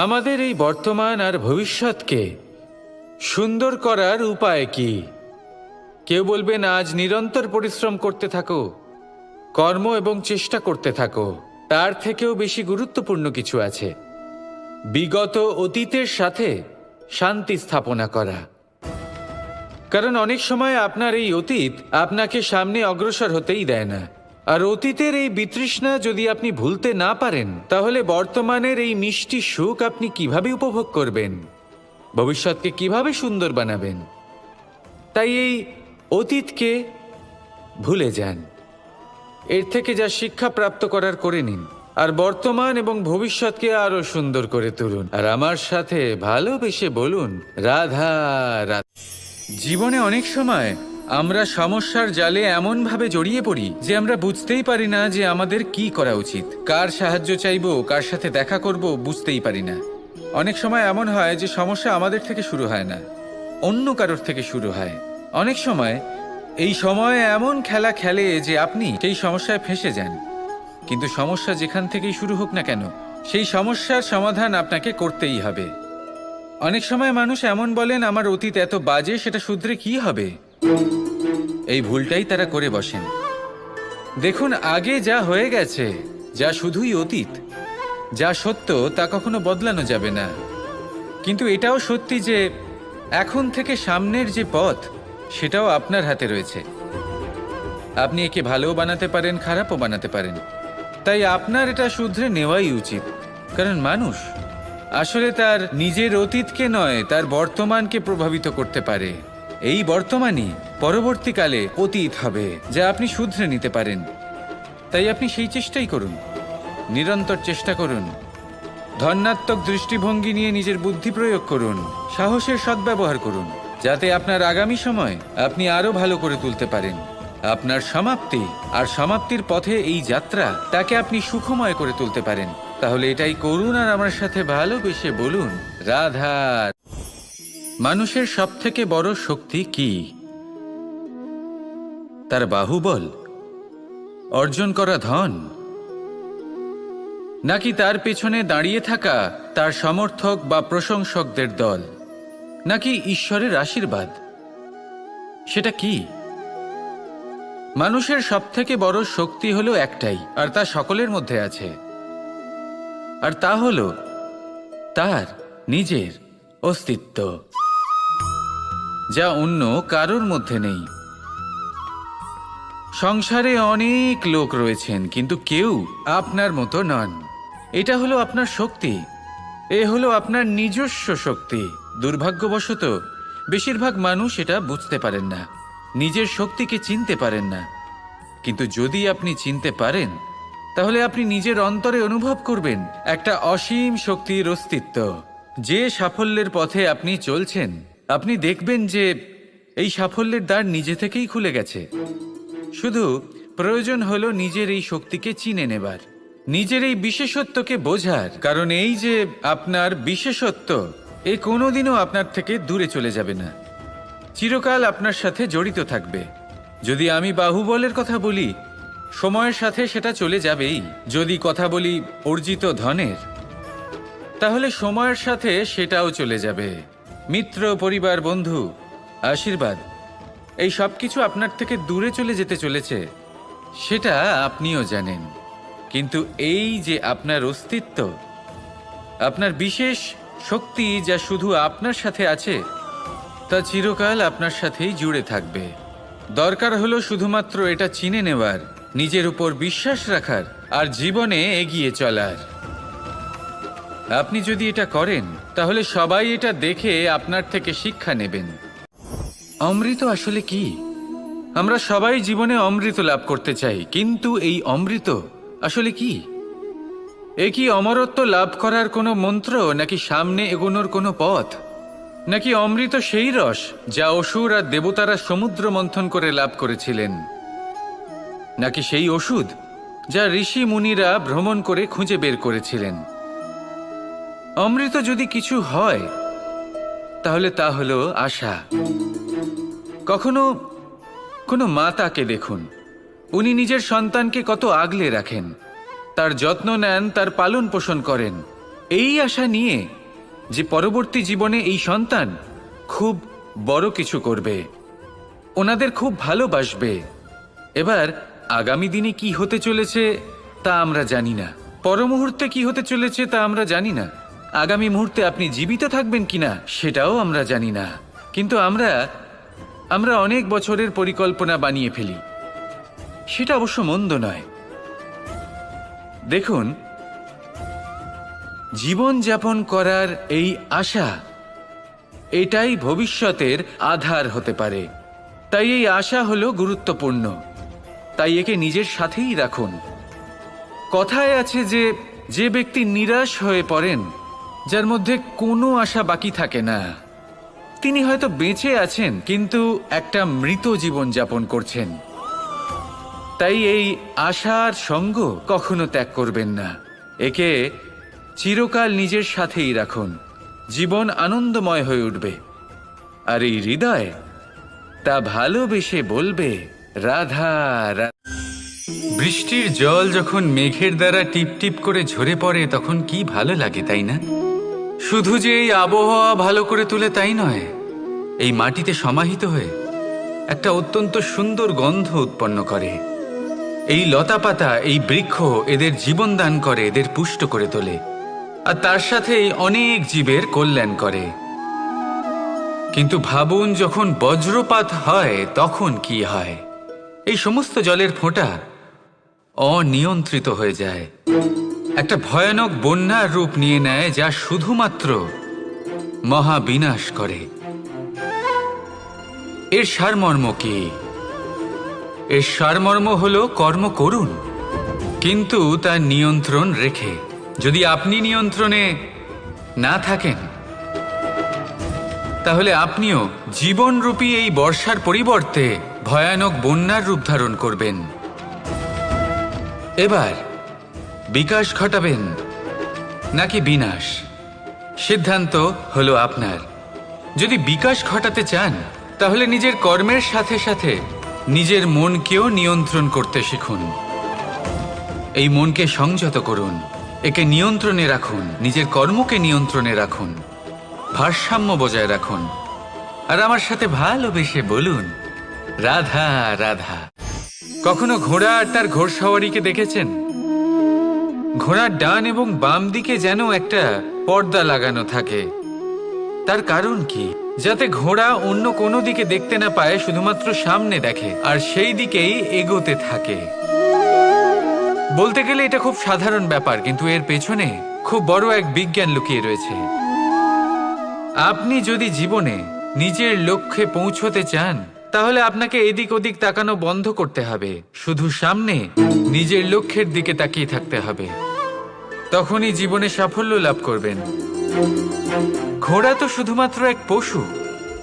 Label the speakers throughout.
Speaker 1: আমাদের এই বর্তমান আর ভবিষ্যৎকে সুন্দর করার উপায় কি? কেউ বলবেন আজ নিরন্তর পরিশ্রম করতে থাকো, কর্ম এবং চেষ্টা করতে থাকো। তার থেকেও বেশি গুরুত্বপূর্ণ কিছু আছে, বিগত অতীতের সাথে শান্তি স্থাপনা করা। কারণ অনেক সময় আপনার এই অতীত আপনাকে সামনে অগ্রসর হতেই দেয় না। আর অতীতের এই বিতৃষ্ণা যদি আপনি ভুলতে না পারেন, তাহলে বর্তমানের এই মিষ্টি সুখ আপনি কিভাবে উপভোগ করবেন, ভবিষ্যৎকে কিভাবে সুন্দর বানাবেন? তাই এই অতীতকে ভুলে যান, এর থেকে যা শিক্ষা প্রাপ্ত করার করে নিন, আর বর্তমান এবং ভবিষ্যৎকে আরো সুন্দর করে তুলুন। আর আমার সাথে ভালোবেসে বলুন, রাধা রাধা। জীবনে অনেক সময় আমরা সমস্যার জালে এমনভাবে জড়িয়ে পড়ি যে আমরা বুঝতেই পারি না যে আমাদের কি করা উচিত, কার সাহায্য চাইবো, কার সাথে দেখা করব, বুঝতেই পারি না। অনেক সময় এমন হয় যে সমস্যা আমাদের থেকে শুরু হয় না, অন্য কারোর থেকে শুরু হয়। অনেক সময় এই সময় এমন খেলা খেলে যে আপনি সেই সমস্যায় ফেঁসে যান। কিন্তু সমস্যা যেখান থেকেই শুরু হোক না কেন, সেই সমস্যার সমাধান আপনাকে করতেই হবে। অনেক সময় মানুষ এমন বলেন, আমার অতীত এত বাজে, সেটা শুধরে কি হবে? এই ভুলটাই তারা করে বসেন। দেখুন, আগে যা হয়ে গেছে, যা শুধুই অতীত, যা সত্য তা কখনো বদলানো যাবে না। কিন্তু এটাও সত্যি যে এখন থেকে সামনের যে পথ, সেটাও আপনার হাতে রয়েছে। আপনি একে ভালোও বানাতে পারেন, খারাপও বানাতে পারেন। তাই আপনার এটা শুধরে নেওয়াই উচিত। কারণ মানুষ আসলে তার নিজের অতীতকে নয়, তার বর্তমানকে প্রভাবিত করতে পারে। এই বর্তমানই পরবর্তীকালে অতীত হবে, যা আপনি শুধরে নিতে পারেন। তাই আপনি সেই চেষ্টাই করুন, নিরন্তর চেষ্টা করুন। ধন্যাত্মক দৃষ্টিভঙ্গি নিয়ে নিজের বুদ্ধি প্রয়োগ করুন, সাহসের সদ্ব্যবহার করুন, যাতে আপনার আগামী সময় আপনি আরো ভালো করে তুলতে পারেন। আপনার সমাপ্তি আর সমাপ্তির পথে এই যাত্রা, তাকে আপনি সুখময় করে তুলতে পারেন। তাহলে এটাই করুন আর আমার সাথে ভালোবেসে বলুন, রাধা। মানুষের সবথেকে বড় শক্তি কি? তার বাহুবল, অর্জন করা ধন, নাকি তার পেছনে দাঁড়িয়ে থাকা তার সমর্থক বা প্রশংসকদের দল, নাকি ঈশ্বরের আশীর্বাদ? সেটা কি? মানুষের সবথেকে বড় শক্তি হলো একটাই, আর তা সকলের মধ্যে আছে। আর তা হলো তার নিজের অস্তিত্ব, যা অন্য কারোর মধ্যে নেই। সংসারে অনেক লোক রয়েছেন, কিন্তু কেউ আপনার মতো নন। এটা হলো আপনার শক্তি, এ হলো আপনার নিজস্ব শক্তি। দুর্ভাগ্যবশত বেশিরভাগ মানুষ এটা বুঝতে পারেন না, নিজের শক্তিকে চিনতে পারেন না। কিন্তু যদি আপনি চিনতে পারেন, তাহলে আপনি নিজের অন্তরে অনুভব করবেন একটা অসীম শক্তির অস্তিত্ব। যে সাফল্যের পথে আপনি চলছেন, আপনি দেখবেন যে এই সাফল্যের দ্বার নিজে থেকেই খুলে গেছে। শুধু প্রয়োজন হলো নিজের এই শক্তিকে চিনে নেবার, নিজের এই বিশেষত্বকে বোঝার। কারণ এই যে আপনার বিশেষত্ব, এ কোনোদিনও আপনার থেকে দূরে চলে যাবে না, চিরকাল আপনার সাথে জড়িত থাকবে। যদি আমি বাহুবলের কথা বলি, সময়ের সাথে সেটা চলে যাবেই। যদি কথা বলি অর্জিত ধনের, তাহলে সময়ের সাথে সেটাও চলে যাবে। মিত্র, পরিবার, বন্ধু, আশীর্বাদ, এই সব কিছু আপনার থেকে দূরে চলে যেতে চলেছে, সেটা আপনিও জানেন। কিন্তু এই যে আপনার অস্তিত্ব, আপনার বিশেষ শক্তি, যা শুধু আপনার সাথে আছে, তা চিরকাল আপনার সাথেই জুড়ে থাকবে। দরকার হলো শুধুমাত্র এটা চিনে নেওয়ার, নিজের উপর বিশ্বাস রাখার, আর জীবনে এগিয়ে চলার। আপনি যদি এটা করেন, তাহলে সবাই এটা দেখে আপনার থেকে শিক্ষা নেবেন। অমৃত আসলে কি? আমরা সবাই জীবনে অমৃত লাভ করতে চাই, কিন্তু এই অমৃত আসলে কি? এ কি অমরত্ব লাভ করার কোনো মন্ত্র, নাকি সামনে এগোনোর কোনো পথ? নাকি অমৃত সেই রস যা অসুর আর দেবতারা সমুদ্র মন্থন করে লাভ করেছিলেন? নাকি সেই ওষুধ যা ঋষি মুনিরা ভ্রমণ করে খুঁজে বের করেছিলেন? অমৃত যদি কিছু হয়, তাহলে তা হলো আশা। কখনো কোনো মাতাকে দেখুন, উনি নিজের সন্তানকে কত আগলে রাখেন, তার যত্ন নেন, তার পালন পোষণ করেন। এই আশা নিয়ে যে পরবর্তী জীবনে এই সন্তান খুব বড় কিছু করবে, ওনাদের খুব ভালোবাসবে। এবার আগামী দিনে কি হতে চলেছে তা আমরা জানি না, পরমুহূর্তে কি হতে চলেছে তা আমরা জানি না, আগামী মুহূর্তে আপনি জীবিত থাকবেন কিনা সেটাও আমরা জানি না। কিন্তু আমরা অনেক বছরের পরিকল্পনা বানিয়ে ফেলি, সেটা অবশ্য মন্দ নয়। দেখুন, জীবন যাপন করার এই আশা, এটাই ভবিষ্যতের আধার হতে পারে। তাই এই আশা হলো গুরুত্বপূর্ণ, তাই একে নিজের সাথেই রাখুন। কথায় আছে যে যে ব্যক্তি নিরাশ হয়ে পড়েন, যার মধ্যে কোনো আশা বাকি থাকে না, তিনি হয়তো বেঁচে আছেন কিন্তু একটা মৃত জীবন যাপন করছেন। তাই এই আশার সঙ্গ কখনো ত্যাগ করবেন না, একে চিরকাল নিজের সাথেই রাখুন। জীবন আনন্দময় হয়ে উঠবে, আর এই হৃদয় তা ভালোবেসে বলবে রাধা রাধা। বৃষ্টির জল যখন মেঘের দ্বারা টিপ টিপ করে ঝরে পড়ে তখন কি ভালো লাগে, তাই না? শুধু যে এই আবহাওয়া ভালো করে তুলে তাই নয়, এই মাটিতে সমাহিত হয়ে একটা অত্যন্ত সুন্দর গন্ধ উৎপন্ন করে। এই লতাপাতা, এই বৃক্ষ এদের জীবন দান করে, এদের পুষ্ট করে তোলে, আর তার সাথেই অনেক জীবের কল্যাণ করে। কিন্তু ভাবুন, যখন বজ্রপাত হয় তখন কি হয়? এই সমস্ত জলের ফোঁটা অনিয়ন্ত্রিত হয়ে যায়, একটা ভয়ানক বন্যার রূপ নিয়ে নেয়, যা শুধুমাত্র মহাবিনাশ করে। এর সারমর্ম কি? এর সারমর্ম হলো কর্ম করুন, কিন্তু তার নিয়ন্ত্রণ রেখে। যদি আপনি নিয়ন্ত্রণে না থাকেন, তাহলে আপনিও জীবনরূপী এই বর্ষার পরিবর্তে ভয়ানক বন্যার রূপ ধারণ করবেন। এবার বিকাশ ঘটাবেন নাকি বিনাশ, সিদ্ধান্ত হলো আপনার। যদি বিকাশ ঘটাতে চান, তাহলে নিজের কর্মের সাথে সাথে নিজের মনকেও নিয়ন্ত্রণ করতে শিখুন। এই মনকে সংযত করুন, একে নিয়ন্ত্রণে রাখুন, নিজের কর্মকে নিয়ন্ত্রণে রাখুন, ভারসাম্য বজায় রাখুন, আর আমার সাথে ভালোবেসে বলুন রাধা রাধা। কখনো ঘোড়া আর তার ঘোড়সওয়ারিকে দেখেছেন? ঘোড়ার ডান এবং বাম দিকে যেন একটা পর্দা লাগানো থাকে। তার কারণ কি? যাতে ঘোড়া অন্য কোনো দিকে দেখতে না পায়, শুধুমাত্র সামনে দেখে আর সেই দিকেই এগোতে থাকে। বলতে গেলে এটা খুব সাধারণ ব্যাপার, কিন্তু এর পেছনে খুব বড় এক বিজ্ঞান লুকিয়ে রয়েছে। আপনি যদি জীবনে নিজের লক্ষ্যে পৌঁছতে চান, তাহলে আপনাকে এদিক ওদিক তাকানো বন্ধ করতে হবে, শুধু সামনে নিজের লক্ষ্যের দিকে তাকিয়ে থাকতে হবে। তখনই জীবনে সাফল্য লাভ করবেন। ঘোড়া তো শুধুমাত্র এক পশু,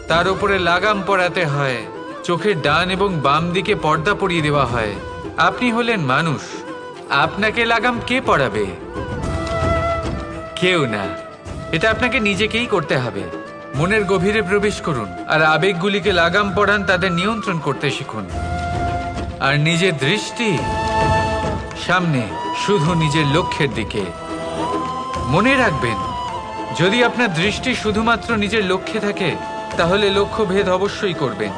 Speaker 1: তার উপরে লাগাম পরাতে হয়, চোখের ডান এবং বাম দিকে পর্দা পরিয়ে দেওয়া হয়। আপনি হলেন মানুষ, আপনাকে লাগাম কে পরাবে? কেউ না, এটা আপনাকে নিজেকেই করতে হবে। মনের গভীরে প্রবেশ করুন আর আবেগগুলিকে লাগাম পরান, তাদের নিয়ন্ত্রণ করতে শিখুন। আর নিজের দৃষ্টি সামনে, শুধু নিজের লক্ষ্যের দিকে। মনে রাখবেন, যদি আপনার দৃষ্টি শুধুমাত্র নিজের লক্ষ্যে থাকে, তাহলে লক্ষ্য ভেদ অবশ্যই করবেন।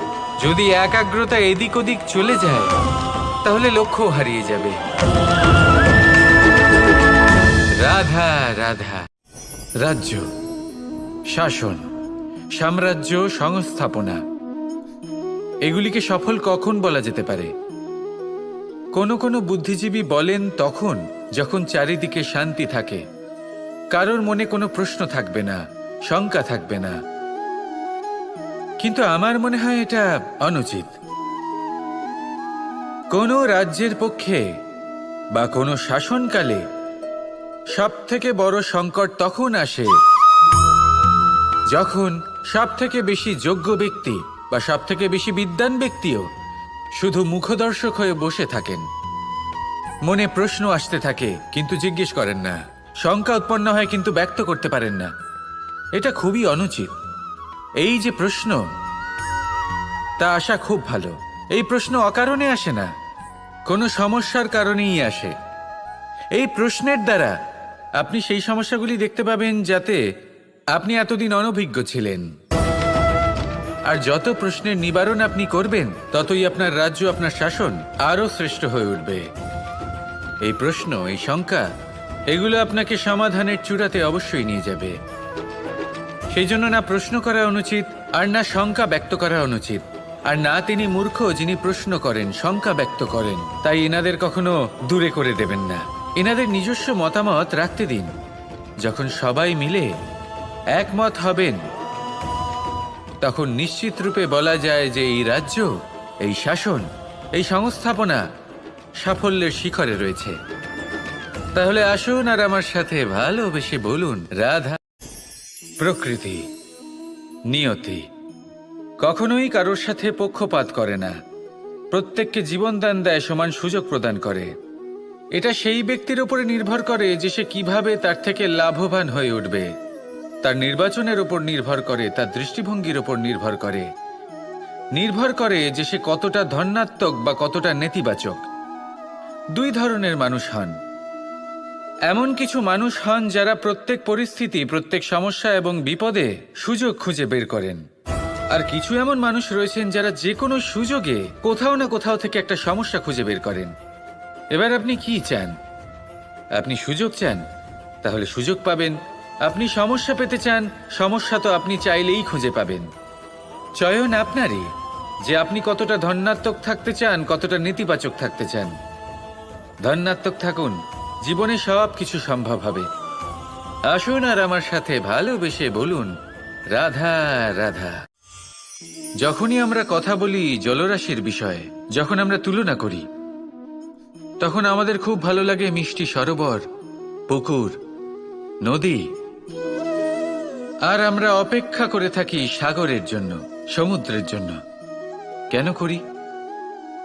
Speaker 1: যদি একাগ্রতা এদিক ওদিক চলে যায়, তাহলে লক্ষ্য হারিয়ে যাবে। রাধা রাধা। রাজ্য, শাসন, সাম্রাজ্য, সংস্থাপনা, এগুলিকে সফল কখন বলা যেতে পারে? কোনো কোনো বুদ্ধিজীবী বলেন তখন যখন চারিদিকে শান্তি থাকে, কারোর মনে কোনো প্রশ্ন থাকবে না, শঙ্কা থাকবে না। কিন্তু আমার মনে হয় এটা অনুচিত। কোনো রাজ্যের পক্ষে বা কোনো শাসনকালে সবথেকে বড় সংকট তখন আসে যখন সবথেকে বেশি যোগ্য ব্যক্তি বা সবথেকে বেশি বিদ্বান ব্যক্তিও শুধু মুখদর্শক হয়ে বসে থাকেন। মনে প্রশ্ন আসতে থাকে কিন্তু জিজ্ঞেস করেন না, শঙ্কা উৎপন্ন হয় কিন্তু ব্যক্ত করতে পারেন না। এটা খুবই অনুচিত। এই যে প্রশ্ন, তা আসা খুব ভালো। এই প্রশ্ন অকারণে আসে না, কোনো সমস্যার কারণেই আসে। এই প্রশ্নের দ্বারা আপনি সেই সমস্যাগুলি দেখতে পাবেন যাতে আপনি এতদিন অনভিজ্ঞ ছিলেন। আর যত প্রশ্নের নিবারণ আপনি করবেন, ততই আপনার রাজ্য, আপনার শাসন আরও শ্রেষ্ঠ হয়ে উঠবে। এই প্রশ্ন, এই শঙ্কা, এগুলো আপনাকে সমাধানের চূড়াতে অবশ্যই নিয়ে যাবে। সেই জন্য না প্রশ্ন করা অনুচিত, আর না শঙ্কা ব্যক্ত করা অনুচিত, আর না তিনি মূর্খ যিনি প্রশ্ন করেন, শঙ্কা ব্যক্ত করেন। তাই এনাদের কখনো দূরে করে দেবেন না, এনাদের নিজস্ব মতামত রাখতে দিন। যখন সবাই মিলে একমত হবেন, তখন নিশ্চিত রূপে বলা যায় যে এই রাজ্য, এই শাসন, এই সংস্থাপনা সাফল্যের শিখরে রয়েছে। তাহলে আসুন আর আমার সাথে ভালোবেসে বলুন, রাধা। প্রকৃতি, নিয়তি কখনোই কারোর সাথে পক্ষপাত করে না, প্রত্যেককে জীবনদান দেয়, সমান সুযোগ প্রদান করে। এটা সেই ব্যক্তির উপরে নির্ভর করে যে সে কিভাবে তার থেকে লাভবান হয়ে উঠবে। তার নির্বাচনের উপর নির্ভর করে, তার দৃষ্টিভঙ্গির উপর নির্ভর করে যে সে কতটা ধনাত্মক বা কতটা নেতিবাচক। দুই ধরনের মানুষ হন। এমন কিছু মানুষ হন যারা প্রত্যেক পরিস্থিতি, প্রত্যেক সমস্যা এবং বিপদে সুযোগ খুঁজে বের করেন। আর কিছু এমন মানুষ রয়েছেন যারা যে কোনো সুযোগে কোথাও না কোথাও থেকে একটা সমস্যা খুঁজে বের করেন। এবার আপনি কি চান? আপনি সুযোগ চান, তাহলে সুযোগ পাবেন। আপনি সমস্যা পেতে চান, সমস্যা তো আপনি চাইলেই খুঁজে পাবেন। চয়ন আপনারই, যে আপনি কতটা ধনাত্মক থাকতে চান, কতটা নেতিবাচক থাকতে চান। ধনাত্মক থাকুন, জীবনে সব কিছু সম্ভব হবে। আসুন আর আমার সাথে ভালোবেসে বলুন, রাধা রাধা। যখনই আমরা কথা বলি জলরাশির বিষয়ে, যখন আমরা তুলনা করি, তখন আমাদের খুব ভালো লাগে মিষ্টি সরোবর, পুকুর, নদী। আর আমরা অপেক্ষা করে থাকি সাগরের জন্য, সমুদ্রের জন্য। কেন করি?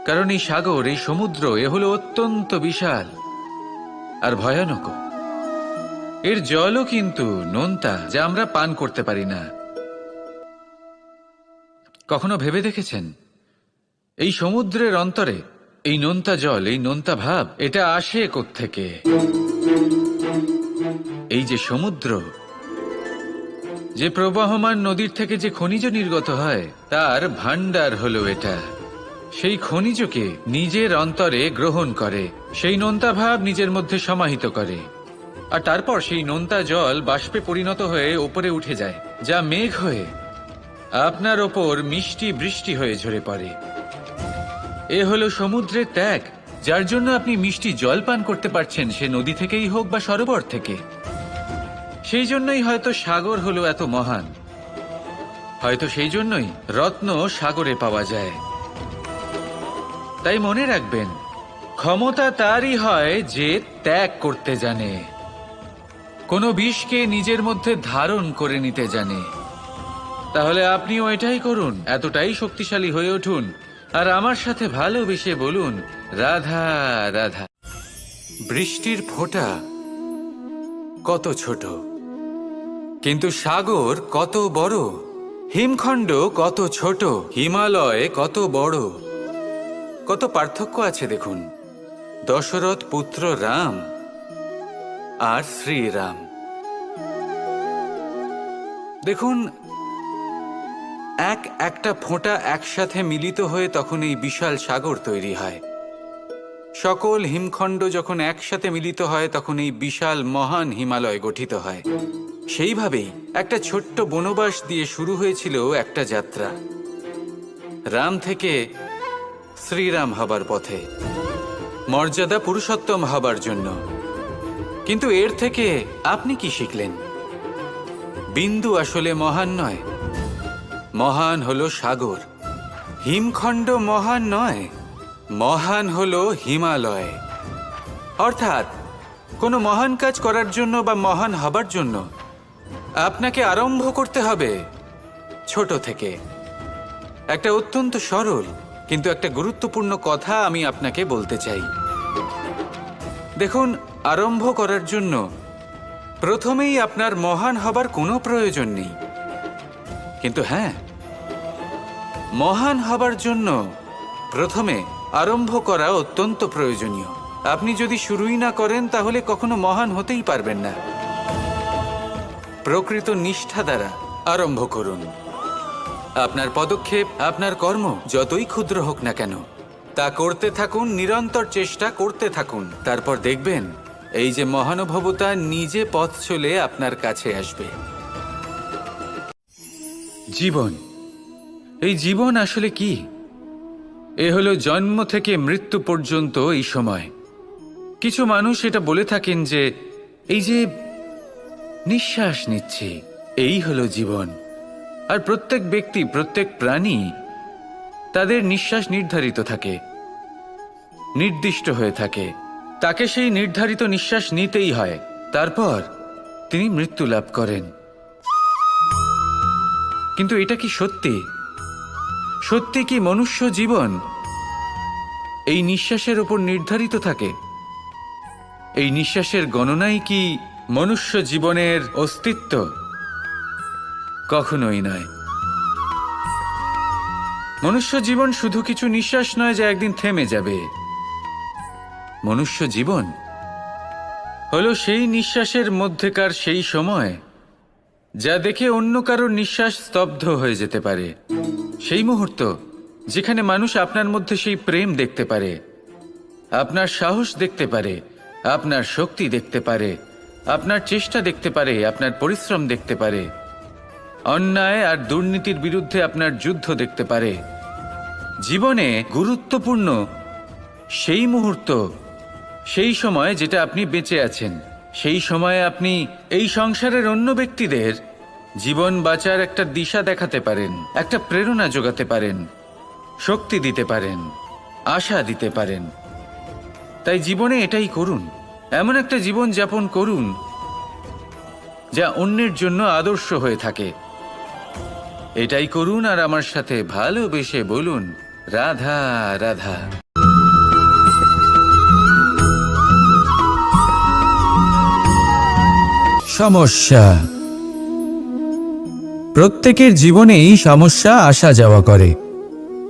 Speaker 1: কারণ এই সাগর, এই সমুদ্র, এ হলো অত্যন্ত বিশাল আর ভয়ানক। এর জলও কিন্তু নোনতা, যা আমরা পান করতে পারি না। কখনো ভেবে দেখেছেন এই সমুদ্রের অন্তরে এই নোনতা জল, এই নোনতা ভাব, এটা আসে কোত্থেকে? এই যে সমুদ্র, যে প্রবাহমান নদীর থেকে যে খনিজ নির্গত হয়, তার ভান্ডার হলো এটা। সেই খনিজকে নিজের অন্তরে গ্রহণ করে, সেই নোনতা ভাব নিজের মধ্যে সমাহিত করে, আর তারপর সেই নোনতা জল বাষ্পে পরিণত হয়ে ওপরে উঠে যায়, যা মেঘ হয়ে আপনার ওপর মিষ্টি বৃষ্টি হয়ে ঝরে পড়ে। এ হলো সমুদ্রের ত্যাগ, যার জন্য আপনি মিষ্টি জল পান করতে পারছেন, সে নদী থেকেই হোক বা সরোবর থেকে। সেই জন্যই হয়তো সাগর হলো এত মহান, হয়তো সেই জন্যই রত্ন সাগরে পাওয়া যায়। তাই মনে রাখবেন, ক্ষমতা তারই হয় যে ত্যাগ করতে জানে, কোনো বিষকে নিজের মধ্যে ধারণ করে নিতে জানে। তাহলে আপনিও এটাই করুন, এতটাই শক্তিশালী হয়ে উঠুন, আর আমার সাথে ভালোবেসে বলুন, রাধা রাধা। বৃষ্টির ফোঁটা কত ছোট, কিন্তু সাগর কত বড়। হিমখণ্ড কত ছোট, হিমালয় কত বড়। কত পার্থক্য আছে দেখুন। দশরথ পুত্র রাম আর শ্রীরাম, দেখুন একটা ফোঁটা একসাথে মিলিত হয়ে তখন এই বিশাল সাগর তৈরি হয়। সকল হিমখণ্ড যখন একসাথে মিলিত হয়, তখন এই বিশাল মহান হিমালয় গঠিত হয়। সেইভাবেই একটা ছোট্ট বনবাস দিয়ে শুরু হয়েছিল একটা যাত্রা, রাম থেকে শ্রীরাম হবার পথে, মর্যাদা পুরুষোত্তম হবার জন্য। কিন্তু এর থেকে আপনি কি শিখলেন? বিন্দু আসলে মহান নয়, মহান হলো সাগর। হিমখণ্ড মহান নয়, মহান হলো হিমালয়। অর্থাৎ কোনো মহান কাজ করার জন্য বা মহান হবার জন্য আপনাকে আরম্ভ করতে হবে ছোট থেকে। একটা অত্যন্ত সরল কিন্তু একটা গুরুত্বপূর্ণ কথা আমি আপনাকে বলতে চাই। দেখুন, আরম্ভ করার জন্য প্রথমেই আপনার মহান হবার কোনো প্রয়োজন নেই, কিন্তু হ্যাঁ, মহান হবার জন্য প্রথমে আরম্ভ করা অত্যন্ত প্রয়োজনীয়। আপনি যদি শুরুই না করেন তাহলে কখনো মহান হতেই পারবেন না। প্রকৃত নিষ্ঠা দ্বারা আরম্ভ করুন। আপনার পদক্ষেপ, আপনার কর্ম যতই ক্ষুদ্র হোক না কেন, তা করতে থাকুন, নিরন্তর চেষ্টা করতে থাকুন। তারপর দেখবেন এই যে মহানুভবতা নিজে পথ চলে আপনার কাছে আসবে। জীবন, এই জীবন আসলে কি? এ হলো জন্ম থেকে মৃত্যু পর্যন্ত এই সময়। কিছু মানুষ এটা বলে থাকেন যে এই যে নিঃশ্বাস নিচ্ছি, এই হলো জীবন। আর প্রত্যেক ব্যক্তি, প্রত্যেক প্রাণী, তাদের নিঃশ্বাস নির্ধারিত থাকে, নির্দিষ্ট হয়ে থাকে। তাকে সেই নির্ধারিত নিঃশ্বাস নিতেই হয়। তারপর তিনি মৃত্যু লাভ করেন। কিন্তু এটা কি সত্যি? সত্যি কি মনুষ্য জীবন এই নিঃশ্বাসের উপর নির্ধারিত থাকে? এই নিঃশ্বাসের গণনাই কি মনুষ্য জীবনের অস্তিত্ব? কখনোই নয়। মনুষ্য জীবন শুধু কিছু নিঃশ্বাস নয় যা একদিন থেমে যাবে। মনুষ্য জীবন হলো সেই নিঃশ্বাসের মধ্যেকার সেই সময় যা দেখে অন্য কারোর নিঃশ্বাস স্তব্ধ হয়ে যেতে পারে। সেই মুহূর্ত যেখানে মানুষ আপনার মধ্যে সেই প্রেম দেখতে পারে, আপনার সাহস দেখতে পারে, আপনার শক্তি দেখতে পারে, আপনার চেষ্টা দেখতে পারে, আপনার পরিশ্রম দেখতে পারে, অন্যায় আর দুর্নীতির বিরুদ্ধে আপনার যুদ্ধ দেখতে পারে। জীবনে গুরুত্বপূর্ণ সেই মুহূর্ত, সেই সময় যেটা আপনি বেঁচে আছেন। সেই সময়ে আপনি এই সংসারের অন্য ব্যক্তিদের জীবন বাঁচার একটা দিশা দেখাতে পারেন, একটা প্রেরণা যোগাতে পারেন, শক্তি দিতে পারেন, আশা দিতে পারেন। তাই জীবনে এটাই করুন। এমন একটা জীবন যাপন করুন যা অন্যের জন্য আদর্শ হয়ে থাকে। এটাই করুন আর আমার সাথে ভালোবেসে বলুন, রাধা রাধা।
Speaker 2: সমস্যা। প্রত্যেকের জীবনেই সমস্যা আসা যাওয়া করে,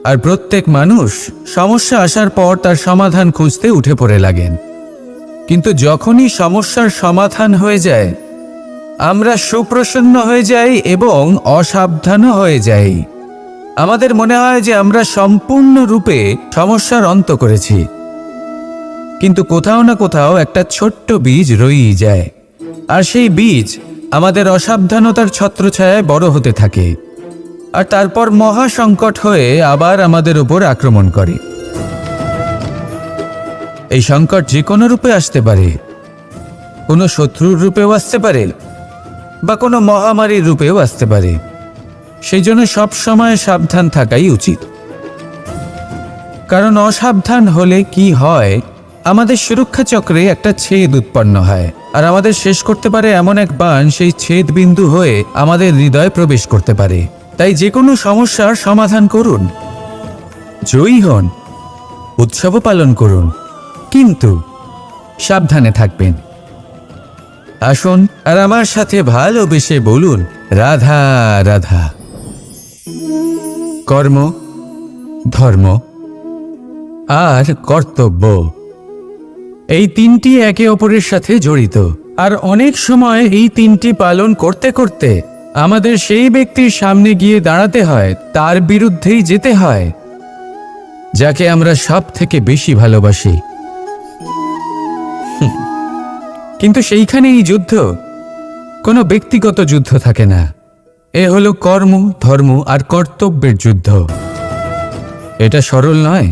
Speaker 2: আর প্রত্যেক মানুষ সমস্যা আসার পর তার সমাধান খুঁজতে উঠে পড়ে লাগেন। কিন্তু যখনই সমস্যার সমাধান হয়ে যায়, আমরা সুপ্রসন্ন হয়ে যাই এবং অসাবধানও হয়ে যাই। আমাদের মনে হয় যে আমরা সম্পূর্ণরূপে সমস্যার অন্ত করেছি, কিন্তু কোথাও না কোথাও একটা ছোট্ট বীজ রয়েই যায়, আর সেই বীজ আমাদের অসাবধানতার ছত্রছায়ায় বড় হতে থাকে, আর তারপর মহা সংকট হয়ে আবার আমাদের উপর আক্রমণ করে। এই সংকট যে কোনো রূপে আসতে পারে, কোনো শত্রুর রূপেও আসতে পারে, বা কোনো মহামারীর রূপেও আসতে পারে। সেই জন্য সবসময় সাবধান থাকাই উচিত। কারণ অসাবধান হলে কি হয়, আমাদের সুরক্ষা চক্রে একটা ছেদ উৎপন্ন হয়, আর আমাদের শেষ করতে পারে এমন এক বাণ সেই ছেদ বিন্দু হয়ে আমাদের হৃদয়ে প্রবেশ করতে পারে। তাই যে কোনো সমস্যার সমাধান করুন, জয়ী হন, উৎসবও পালন করুন, কিন্তু সাবধানে থাকবেন। আসুন আর আমার সাথে ভালোবেসে বলুন, রাধা রাধা। কর্ম, ধর্ম আর কর্তব্য, এই তিনটি একে অপরের সাথে জড়িত। আর অনেক সময় এই তিনটি পালন করতে করতে আমাদের সেই ব্যক্তির সামনে গিয়ে দাঁড়াতে হয়, তার বিরুদ্ধেই যেতে হয়, যাকে আমরা সব থেকে বেশি ভালোবাসি। কিন্তু সেইখানে এই যুদ্ধ কোনো ব্যক্তিগত যুদ্ধ থাকে না। এ হলো কর্ম, ধর্ম আর কর্তব্যের যুদ্ধ। এটা সরল নয়,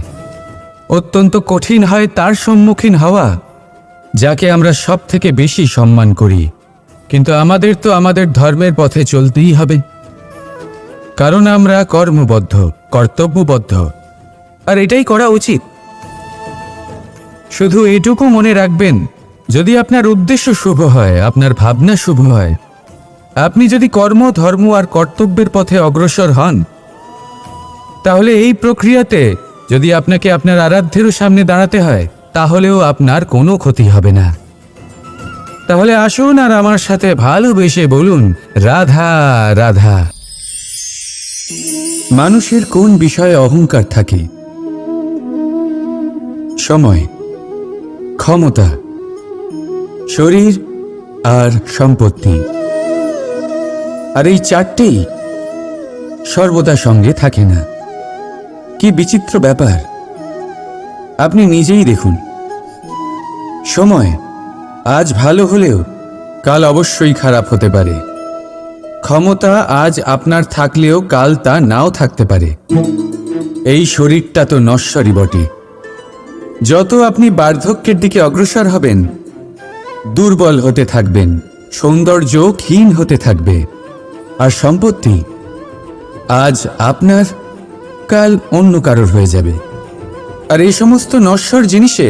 Speaker 2: অত্যন্ত কঠিন হয় তার সম্মুখীন হওয়া যাকে আমরা সব থেকে বেশি সম্মান করি। কিন্তু আমাদের তো আমাদের ধর্মের পথে চলতেই হবে, কারণ আমরা কর্মবদ্ধ, কর্তব্যবদ্ধ, আর এটাই করা উচিত। শুধু এটুকু মনে রাখবেন, যদি আপনার উদ্দেশ্য শুভ হয়, আপনার ভাবনা শুভ হয়, আপনি যদি কর্ম, ধর্ম আর কর্তব্যের পথে অগ্রসর হন, তাহলে এই প্রক্রিয়াতে যদি আপনাকে আপনার আরাধ্যেরও সামনে দাঁড়াতে হয়, তাহলেও আপনার কোনো ক্ষতি হবে না। তাহলে আসুন আর আমার সাথে ভালোবেসে বলুন, রাধা রাধা। মানুষের কোন বিষয়ে অহংকার থাকে? সময়, ক্ষমতা, শরীর আর সম্পত্তি। আর এই চারটেই সর্বদা সঙ্গে থাকে না। কি বিচিত্র ব্যাপার! আপনি নিজেই দেখুন, সময় আজ ভালো হলেও কাল অবশ্যই খারাপ হতে পারে। ক্ষমতা আজ আপনার থাকলেও কাল তা নাও থাকতে পারে। এই শরীরটা তো নশ্বরই বটে। যত আপনি বার্ধক্যের দিকে অগ্রসর হবেন, দুর্বল হতে থাকবেন, সৌন্দর্য ক্ষীণ হতে থাকবে। আর সম্পত্তি আজ আপনার, কাল অন্য কারোর হয়ে যাবে। আর এই সমস্ত নশ্বর জিনিসে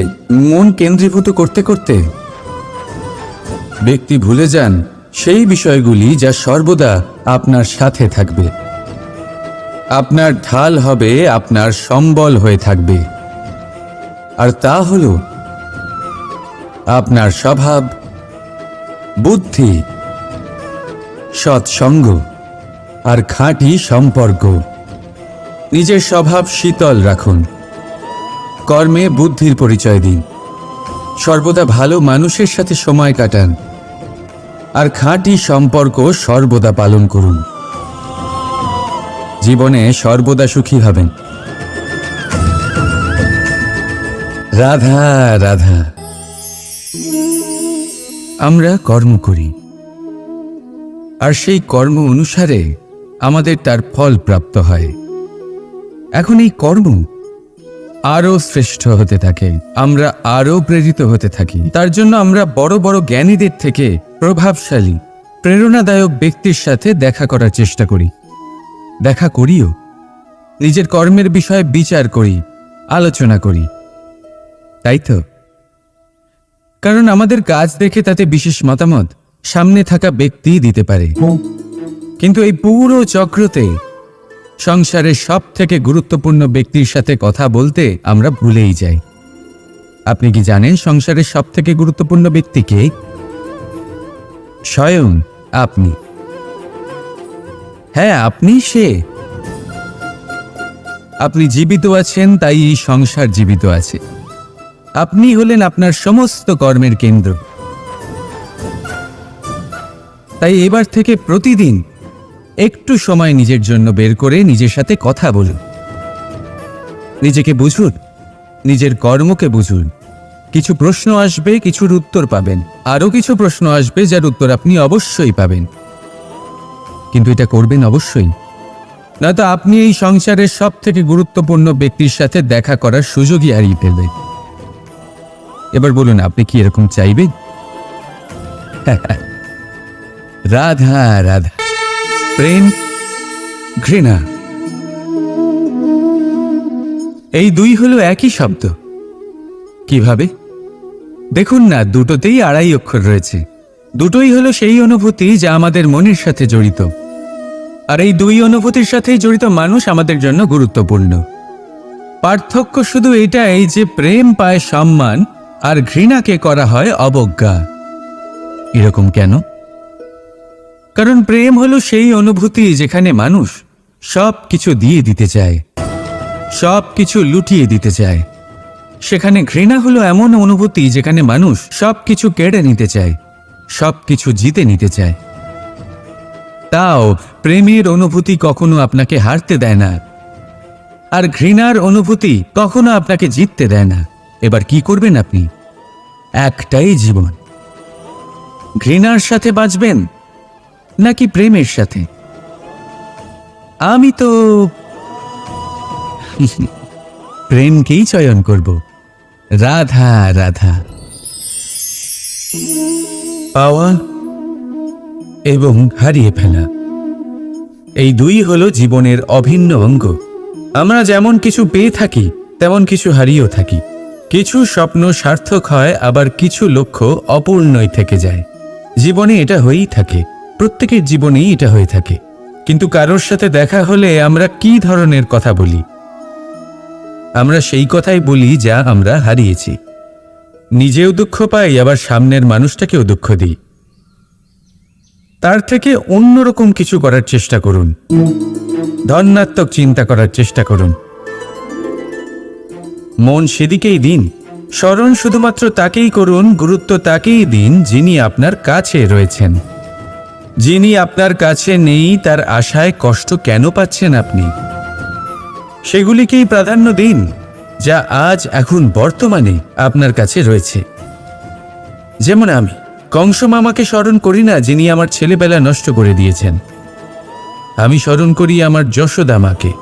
Speaker 2: মন কেন্দ্রীভূত করতে করতে ব্যক্তি ভুলে যান সেই বিষয়গুলি যা সর্বদা আপনার সাথে থাকবে, আপনার ঢাল হবে, আপনার সম্বল হয়ে থাকবে। আর তা হল আপনার স্বভাব, বুদ্ধি, সৎসঙ্গ আর খাঁটি সম্পর্ক। নিজের স্বভাব শীতল রাখুন, কর্মে বুদ্ধির পরিচয় দিন, সর্বদা ভালো মানুষের সাথে সময় কাটান, আর খাঁটি সম্পর্ক সর্বদা পালন করুন। জীবনে সর্বদা সুখী হবেন। রাধা রাধা। আমরা কর্ম করি, আর সেই কর্ম অনুসারে আমাদের তার ফল প্রাপ্ত হয়। এখন এই কর্ম আরো শ্রেষ্ঠ হতে থাকে, আমরা আরো প্রেরিত হতে থাকি। তার জন্য আমরা বড় বড় জ্ঞানীদের থেকে প্রভাবশালী, প্রেরণাদায়ক ব্যক্তির সাথে দেখা করার চেষ্টা করি, দেখা করিও। নিজের কর্মের বিষয়ে বিচার করি, আলোচনা করি, তাই তো? কারণ আমাদের কাজ দেখে তাতে বিশেষ মতামত সামনে থাকা ব্যক্তি দিতে পারে। কিন্তু এই পুরো চক্রতে সংসারের সব থেকে গুরুত্বপূর্ণ ব্যক্তির সাথে কথা বলতে আমরা ভুলেই যাই। আপনি কি জানেন সংসারের সব থেকে গুরুত্বপূর্ণ ব্যক্তি কে? স্বয়ং আপনি। হ্যাঁ, আপনি সে। আপনি জীবিত আছেন, তাই এই সংসার জীবিত আছে। আপনি হলেন আপনার সমস্ত কর্মের কেন্দ্র। তাই এবার থেকে প্রতিদিন একটু সময় নিজের জন্য বের করে নিজের সাথে কথা বলুন। নিজেকে বুঝুন, নিজের কর্মকে বুঝুন। কিছু প্রশ্ন আসবে, কিছুর উত্তর পাবেন। আরও কিছু প্রশ্ন আসবে যার উত্তর আপনি অবশ্যই পাবেন। কিন্তু এটা করবেন অবশ্যই, নয়তো আপনি এই সংসারের সব থেকে গুরুত্বপূর্ণ ব্যক্তির সাথে দেখা করার সুযোগই হারিয়ে ফেলবেন। এবার বলুন, আপনি কি এরকম চাইবেন? রাধা রাধা। প্রেম, ঘৃণা, এই দুই হলো একই শব্দ। কিভাবে? দেখুন না, দুটোতেই আড়াই অক্ষর রয়েছে। দুটোই হলো সেই অনুভূতি যা আমাদের মনের সাথে জড়িত। আর এই দুই অনুভূতির সাথেই জড়িত মানুষ আমাদের জন্য গুরুত্বপূর্ণ। পার্থক্য শুধু এটাই যে প্রেম পায় সম্মান আর ঘৃণাকে করা হয় অবজ্ঞা। এরকম কেন? কারণ প্রেম হলো সেই অনুভূতি যেখানে মানুষ সব কিছু দিয়ে দিতে চায়, সব কিছু লুটিয়ে দিতে চায়। সেখানে ঘৃণা হলো এমন অনুভূতি যেখানে মানুষ সব কিছু কেড়ে নিতে চায়, সব কিছু জিতে নিতে চায়। তাও প্রেমের অনুভূতি কখনো আপনাকে হারতে দেয় না, আর ঘৃণার অনুভূতি কখনো আপনাকে জিততে দেয় না। এবার কি করবেন আপনি? একটাই জীবন। ঘৃণার সাথে বাঁচবেন নাকি প্রেমের সাথে? আমি তো প্রেমকেই চয়ন করব। রাধা রাধা। পাওয়া এবং হারিয়ে ফেলা, এই দুই হলো জীবনের অভিন্ন অঙ্গ। আমরা যেমন কিছু পেয়ে থাকি, তেমন কিছু হারিয়েও থাকি। কিছু স্বপ্ন সার্থক হয়, আবার কিছু লক্ষ্য অপূর্ণই থেকে যায়। জীবনে এটা হয়েই থাকে, প্রত্যেকের জীবনেই এটা হয়ে থাকে। কিন্তু কারোর সাথে দেখা হলে আমরা কি ধরনের কথা বলি? আমরা সেই কথাই বলি যা আমরা হারিয়েছি। নিজেও দুঃখ পাই, আবার সামনের মানুষটাকেও দুঃখ দিই। তার থেকে অন্যরকম কিছু করার চেষ্টা করুন, ধনাত্মক চিন্তা করার চেষ্টা করুন। মন সেদিকেই দিন স্মরণ শুধুমাত্র তাকেই করুন, গুরুত্ব তাকেই দিন যিনি আপনার কাছে রয়েছেন। যিনি আপনার কাছে নেই তার আশায় কষ্ট কেন পাচ্ছেন আপনি? সেগুলিকেই প্রাধান্য দিন যা আজ এখন বর্তমানে আপনার কাছে রয়েছে। যেমন আমি কংস মামাকে স্মরণ করি না, যিনি আমার ছেলেবেলা নষ্ট করে দিয়েছেন। আমি স্মরণ করি আমার যশোদা মাকে,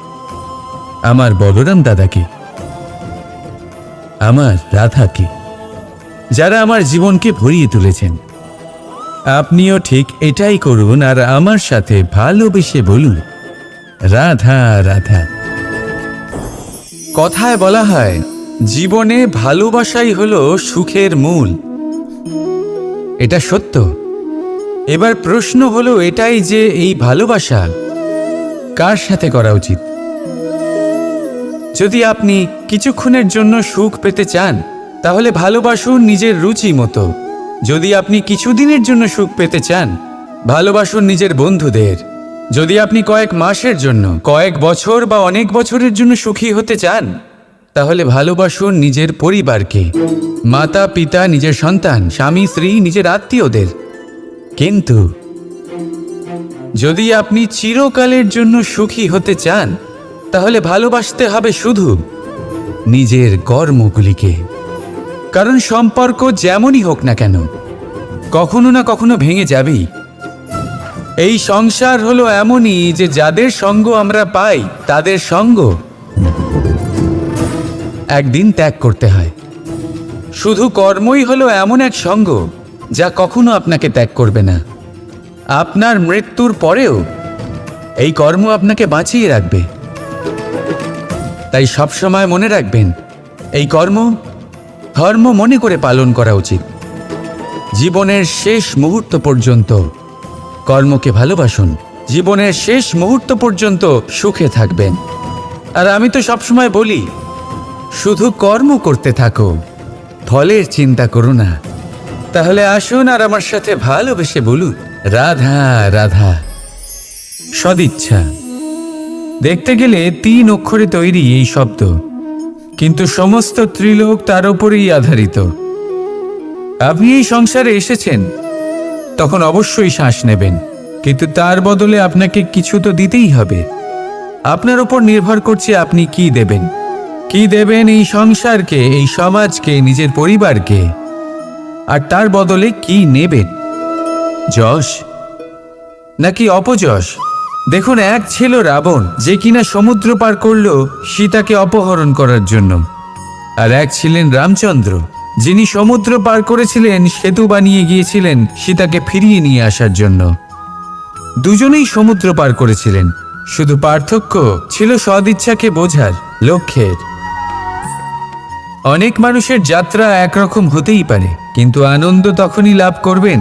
Speaker 2: আমার বলরাম দাদাকে, আমার রাধাকে, যারা আমার জীবনকে ভরিয়ে তুলেছেন। আপনিও ঠিক এটাই করুন আর আমার সাথে ভালোবেসে বলুন, রাধা রাধা। কথায় বলা হয়, জীবনে ভালোবাসাই হলো সুখের মূল। এটা সত্য। এবার প্রশ্ন হলো এটাই যে এই ভালোবাসা কার সাথে করা উচিত? যদি আপনি কিছুক্ষণের জন্য সুখ পেতে চান তাহলে ভালোবাসুন নিজের রুচি মতো। যদি আপনি কিছুদিনের জন্য সুখ পেতে চান, ভালোবাসুন নিজের বন্ধুদের। যদি আপনি কয়েক মাসের জন্য, কয়েক বছর বা অনেক বছরের জন্য সুখী হতে চান, তাহলে ভালোবাসুন নিজের পরিবারকে, মাতা পিতা, নিজের সন্তান, স্বামী স্ত্রী, নিজের আত্মীয়দের। কিন্তু যদি আপনি চিরকালের জন্য সুখী হতে চান, তাহলে ভালোবাসতে হবে শুধু নিজের কর্মগুলিকে। কারণ সম্পর্ক যেমনই হোক না কেন, কখনো না কখনো ভেঙে যাবেই। এই সংসার হলো এমনই যে যাদের সঙ্গ আমরা পাই তাদের সঙ্গ একদিন ত্যাগ করতে হয়। শুধু কর্মই হলো এমন এক সঙ্গ যা কখনো আপনাকে ত্যাগ করবে না। আপনার মৃত্যুর পরেও এই কর্ম আপনাকে বাঁচিয়ে রাখবে। তাই সবসময় মনে রাখবেন, এই কর্ম ধর্ম মনে করে পালন করা উচিত। জীবনের শেষ মুহূর্ত পর্যন্ত কর্মকে ভালোবাসুন। জীবনের শেষ মুহূর্ত পর্যন্ত সুখে থাকবেন। আর আমি তো সবসময় বলি, শুধু কর্ম করতে থাকো, ফলের চিন্তা করো না। তাহলে আসুন আর আমার সাথে ভালোবেসে বলুন, রাধা রাধা। সদিচ্ছা। দেখতে গেলে 3 অক্ষরে তৈরি এই শব্দ, কিন্তু সমস্ত ত্রিলোক তার উপরেই আধারিত। আপনি এই সংসারে এসেছেন, তখন অবশ্যই শ্বাস নেবেন, কিন্তু তার বদলে আপনাকে কিছু তো দিতেই হবে। আপনার উপর নির্ভর করছে আপনি কি দেবেন। কি দেবেন এই সংসারকে, এই সমাজকে, নিজের পরিবারকে, আর তার বদলে কি নেবেন? যশ নাকি অপযশ? দেখুন, এক ছিল রাবণ, যে কিনা সমুদ্র পার করল সীতাকে অপহরণ করার জন্য। আর এক ছিলেন রামচন্দ্র, যিনি সমুদ্র পার করেছিলেন, সেতু বানিয়ে গিয়েছিলেন সীতাকে ফিরিয়ে নিয়ে আসার জন্য। দুজনেই সমুদ্র পার করেছিলেন, শুধু পার্থক্য ছিল সদিচ্ছাকে বোঝার লক্ষ্যের। অনেক মানুষের যাত্রা একরকম হতেই পারে, কিন্তু আনন্দ তখনই লাভ করবেন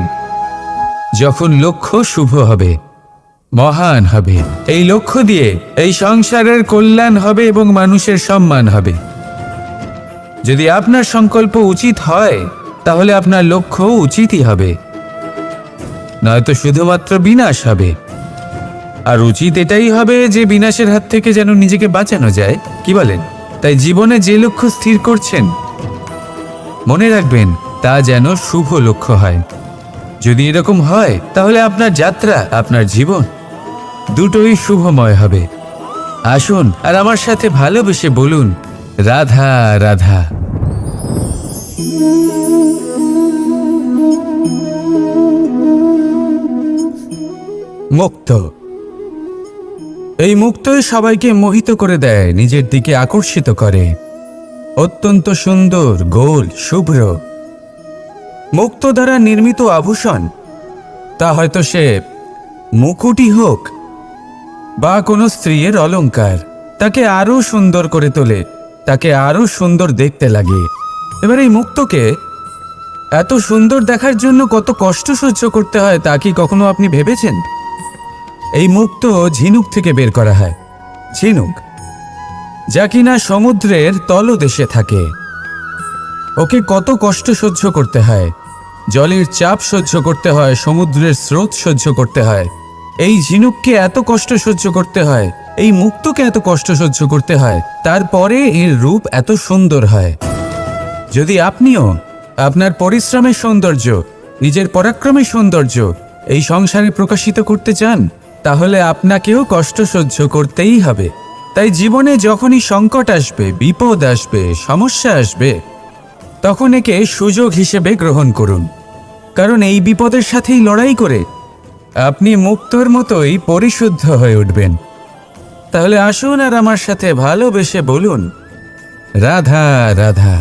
Speaker 2: যখন লক্ষ্য শুভ হবে, মহান হবে। এই লক্ষ্য দিয়ে এই সংসারের কল্যাণ হবে এবং মানুষের সম্মান হবে। যদি আপনার সংকল্প উচিত হয়, তাহলে আপনার লক্ষ্য উচিতই হবে, নয়তো শুধুমাত্র বিনাশ হবে। আর উচিত এটাই হবে যে বিনাশের হাত থেকে যেন নিজেকে বাঁচানো যায়, কি বলেন? তাই জীবনে যে লক্ষ্য স্থির করছেন, মনে রাখবেন তা যেন শুভ লক্ষ্য হয়। যদি এরকম হয়, তাহলে আপনার যাত্রা, আপনার জীবন দুটোই শুভময় হবে। আসুন আর আমার সাথে ভালোবেসে বলুন, রাধা রাধা। মুক্ত। এই মুক্তই সবাইকে মোহিত করে দেয়, নিজের দিকে আকর্ষিত করে। অত্যন্ত সুন্দর, গোল, শুভ্র। মুক্ত দ্বারা নির্মিত আভূষণ, তা হয়তো সে মুকুটই হোক বা কোনো স্ত্রীর অলংকার, তাকে আরো সুন্দর করে তোলে, তাকে আরো সুন্দর দেখতে লাগে। এবার এই মুক্তকে এত সুন্দর দেখার জন্য কত কষ্ট সহ্য করতে হয়, তা কি কখনো আপনি ভেবেছেন? এই মুক্ত ঝিনুক থেকে বের করা হয়। ঝিনুক, যা কিনা সমুদ্রের তলদেশে থাকে। ওকে কত কষ্ট সহ্য করতে হয়, জলের চাপ সহ্য করতে হয়, সমুদ্রের স্রোত সহ্য করতে হয়। এই ঝিনুককে এত কষ্ট সহ্য করতে হয়, এই মুক্তকে এত কষ্ট সহ্য করতে হয়, তারপরে এর রূপ এত সুন্দর হয়। যদি আপনিও আপনার পরিশ্রমের সৌন্দর্য, নিজের পরাক্রমের সৌন্দর্য এই সংসারে প্রকাশিত করতে চান, তাহলে আপনাকেও কষ্ট সহ্য করতেই হবে। তাই জীবনে যখনই সংকট আসবে, বিপদ আসবে, সমস্যা আসবে, তখন একে সুযোগ হিসেবে গ্রহণ করুন। কারণ এই বিপদের সাথেই লড়াই করে আপনি মুক্তর মতোই পরিশুদ্ধ হয়ে উঠবেন। তাহলে আসুন আর আমার সাথে ভালোবেসে বলুন, রাধা রাধা।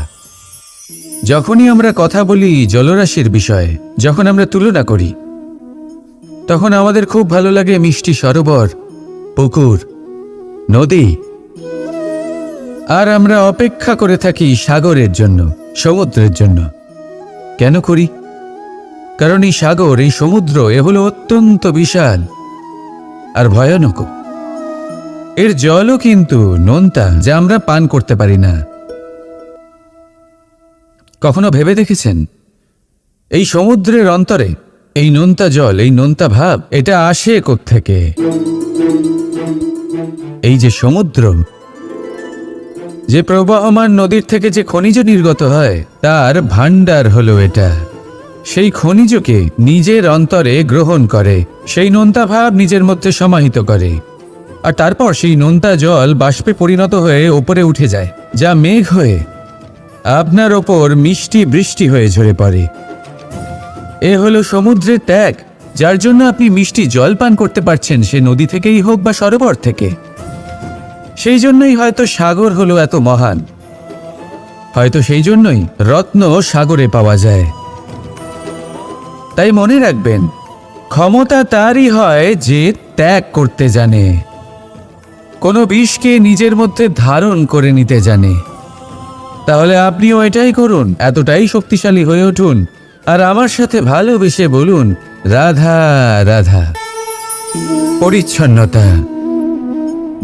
Speaker 2: যখনই আমরা কথা বলি জলরাশির বিষয়ে, যখন আমরা তুলনা করি, তখন আমাদের খুব ভালো লাগে মিষ্টি সরোবর, পুকুর, নদী। আর আমরা অপেক্ষা করে থাকি সাগরের জন্য, সমুদ্রের জন্য। কেন করি? কারণ এই সাগর, এই সমুদ্র এ হলো অত্যন্ত বিশাল আর ভয়ানক। এর জলও কিন্তু নোনতা, যা আমরা পান করতে পারি না। কখনো ভেবে দেখেছেন এই সমুদ্রের অন্তরে এই নোনতা জল, এই নোনতা ভাব, এটা আসে কোত্থেকে? এই যে সমুদ্র, যে প্রবাহমান নদীর থেকে যে খনিজ নির্গত হয়, তার ভাণ্ডার হলো এটা। সেই খনিজকে নিজের অন্তরে গ্রহণ করে, সেই নোনতা ভাব নিজের মধ্যে সমাহিত করে, আর তারপর সেই নোনতা জল বাষ্পে পরিণত হয়ে ওপরে উঠে যায়, যা মেঘ হয়ে আপনার ওপর মিষ্টি বৃষ্টি হয়ে ঝরে পড়ে। এ হলো সমুদ্রের ত্যাগ, যার জন্য আপনি মিষ্টি জল পান করতে পারছেন, সে নদী থেকেই হোক বা সরোবর থেকে। সেই জন্যই হয়তো সাগর হলো এত মহান, হয়তো সেই জন্যই রত্ন সাগরে পাওয়া যায়। তাই মনে রাখবেন, ক্ষমতা তারই হয় যে ত্যাগ করতে জানে, কোনো বিষকে নিজের মধ্যে ধারণ করে নিতে জানে। তাহলে আপনিও এটাই করুন, এতটাই শক্তিশালী হয়ে উঠুন, আর আমার সাথে ভালোবেসে বলুন, রাধা রাধা। পরিচ্ছন্নতা।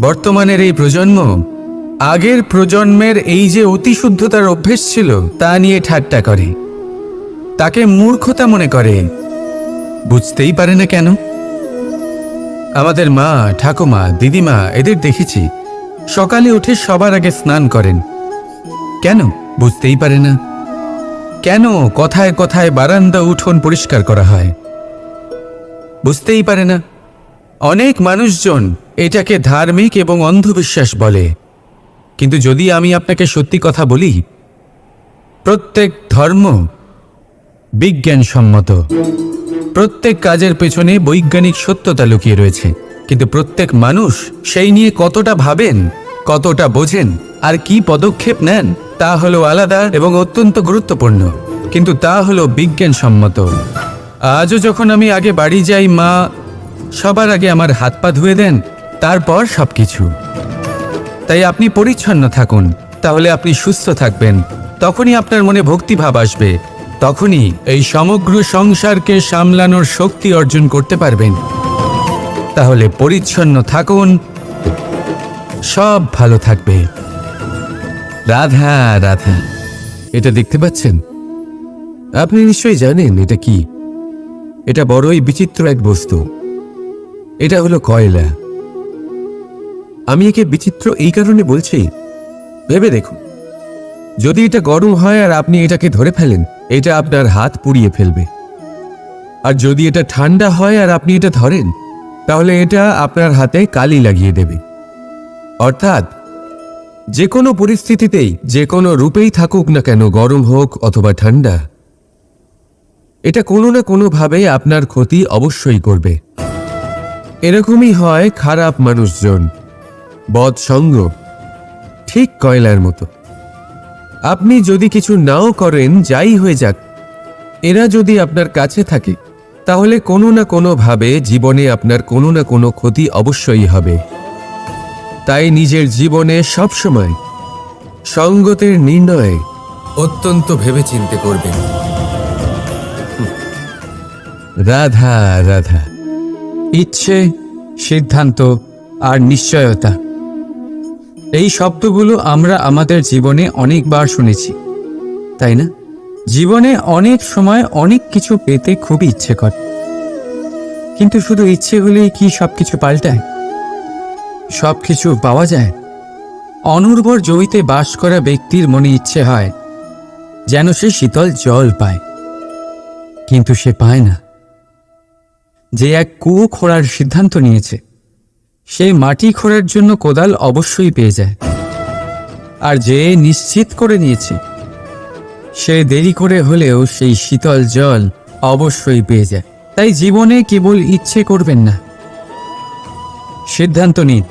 Speaker 2: বর্তমানের এই প্রজন্ম আগের প্রজন্মের এই যে অতিশুদ্ধতার অভ্যেস ছিল, তা নিয়ে ঠাট্টা করে, তাকে মূর্খতা মনে করে। বুঝতেই পারে না কেন? আমাদের মা, ঠাকুমা, দিদিমা, এদের দেখেছি সকালে উঠে সবার আগে স্নান করেন। কেন? বুঝতেই পারে না। কেন কথায় কথায় বারান্দা উঠোন পরিষ্কার করা হয়? বুঝতেই পারে না। অনেক মানুষজন এটাকে ধার্মিক এবং অন্ধবিশ্বাস বলে, কিন্তু যদি আমি আপনাকে সত্যি কথা বলি, প্রত্যেক ধর্ম বিজ্ঞানসম্মত। প্রত্যেক কাজের পেছনে বৈজ্ঞানিক সত্যতা লুকিয়ে রয়েছে, কিন্তু প্রত্যেক মানুষ সেই নিয়ে কতটা ভাবেন, কতটা বোঝেন, আর কি পদক্ষেপ নেন, তা হলো আলাদা এবং অত্যন্ত গুরুত্বপূর্ণ, কিন্তু তা হলো বিজ্ঞানসম্মত। আজও যখন আমি আগে বাড়ি যাই, মা সবার আগে আমার হাত পা ধুয়ে দেন, তারপর সবকিছু। তাই আপনি পরিচ্ছন্ন থাকুন, তাহলে আপনি সুস্থ থাকবেন। তখনই আপনার মনে ভক্তিভাব আসবে, তখনই এই সমগ্র সংসারকে সামলানোর শক্তি অর্জন করতে পারবেন। তাহলে পরিচ্ছন্ন থাকুন, সব ভালো থাকবে। রাধা রাধা। এটা দেখতে পাচ্ছেন? আপনি নিশ্চয়ই জানেন এটা কি। এটা বড়ই বিচিত্র এক বস্তু। এটা হলো কয়লা। আমি একে বিচিত্র এই কারণে বলছি, ভেবে দেখুন, যদি এটা গরম হয় আর আপনি এটাকে ধরে ফেলেন, এটা আপনার হাত পুড়িয়ে ফেলবে। আর যদি এটা ঠান্ডা হয় আর আপনি এটা ধরেন, তাহলে এটা আপনার হাতে কালি লাগিয়ে দেবে। অর্থাৎ যে কোনো পরিস্থিতিতেই, যে কোনো রূপেই থাকুক না কেন, গরম হোক অথবা ঠান্ডা, এটা কোনো না কোনোভাবে আপনার ক্ষতি অবশ্যই করবে। এরকমই হয় খারাপ মানুষজন, বদসঙ্গ, ঠিক কয়লার মতো। আপনি যদি কিছু নাও করেন, যাই হয়ে যাক, এরা যদি আপনার কাছে থাকে, তাহলে কোনো না কোনোভাবে জীবনে আপনার কোনো না কোনো ক্ষতি অবশ্যই হবে। তাই নিজের জীবনে সবসময় সঙ্গতের নির্ণয় অত্যন্ত ভেবেচিন্তে করবেন। রাধা রাধা। ইচ্ছে, সিদ্ধান্ত আর নিশ্চয়তা, এই শব্দগুলো আমরা আমাদের জীবনে অনেকবার শুনেছি, তাই না? জীবনে অনেক সময় অনেক কিছু পেতে খুবই ইচ্ছে করে, কিন্তু শুধু ইচ্ছে হলেই কি সবকিছু পাল্টায়? সবকিছু পাওয়া যায়? অনুর্বর জমিতে বাস করা ব্যক্তির মনে ইচ্ছে হয় যেন সে শীতল জল পায়, কিন্তু সে পায় না। যে এক কুয়ো খোঁড়ার সিদ্ধান্ত নিয়েছে, সে মাটি খোঁড়ার জন্য কোদাল অবশ্যই পেয়ে যায়। আর যে নিশ্চিত করে নিয়েছে, সে দেরি করে হলেও সেই শীতল জল অবশ্যই পেয়ে যায়। তাই জীবনে কেবল ইচ্ছে করবেন না, সিদ্ধান্ত নিন